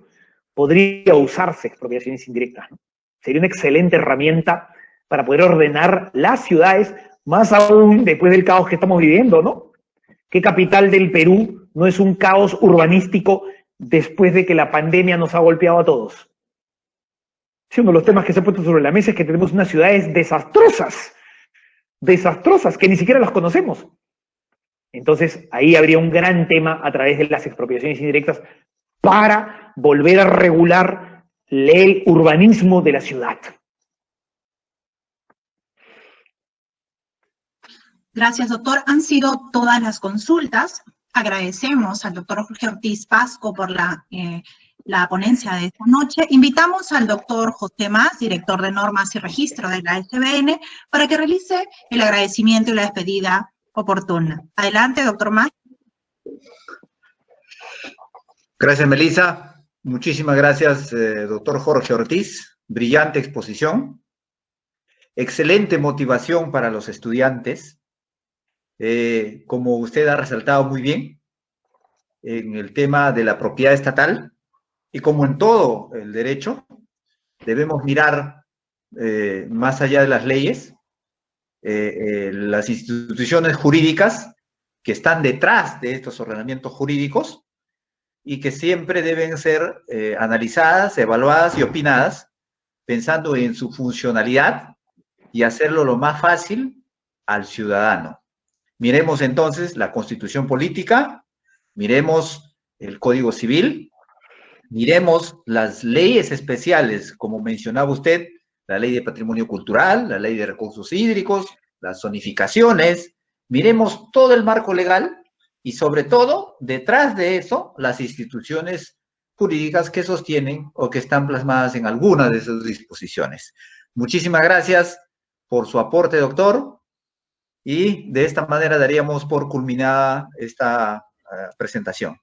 [SPEAKER 3] podría usarse expropiaciones indirectas, ¿no? Sería una excelente herramienta para poder ordenar las ciudades, más aún después del caos que estamos viviendo, ¿no? ¿Qué capital del Perú no es un caos urbanístico después de que la pandemia nos ha golpeado a todos? Sí, uno de los temas que se ha puesto sobre la mesa es que tenemos unas ciudades desastrosas, que ni siquiera las conocemos. Entonces, ahí habría un gran tema a través de las expropiaciones indirectas para volver a regular el urbanismo de la ciudad.
[SPEAKER 4] Gracias, doctor. Han sido todas las consultas. Agradecemos al doctor Jorge Ortiz Pasco por la ponencia de esta noche. Invitamos al doctor José Mas, director de Normas y Registro de la SBN, para que realice el agradecimiento y la despedida oportuna. Adelante, doctor Mas.
[SPEAKER 1] Gracias, Melissa. Muchísimas gracias, doctor Jorge Ortiz. Brillante exposición. Excelente motivación para los estudiantes. Como usted ha resaltado muy bien, en el tema de la propiedad estatal, y como en todo el derecho, debemos mirar más allá de las leyes, las instituciones jurídicas que están detrás de estos ordenamientos jurídicos y que siempre deben ser analizadas, evaluadas y opinadas pensando en su funcionalidad y hacerlo lo más fácil al ciudadano. Miremos entonces la Constitución Política, miremos el Código Civil, miremos las leyes especiales, como mencionaba usted, la Ley de Patrimonio Cultural, la Ley de Recursos Hídricos, las zonificaciones, miremos todo el marco legal y sobre todo, detrás de eso, las instituciones jurídicas que sostienen o que están plasmadas en alguna de esas disposiciones. Muchísimas gracias por su aporte, doctor. y de esta manera daríamos por culminada esta presentación.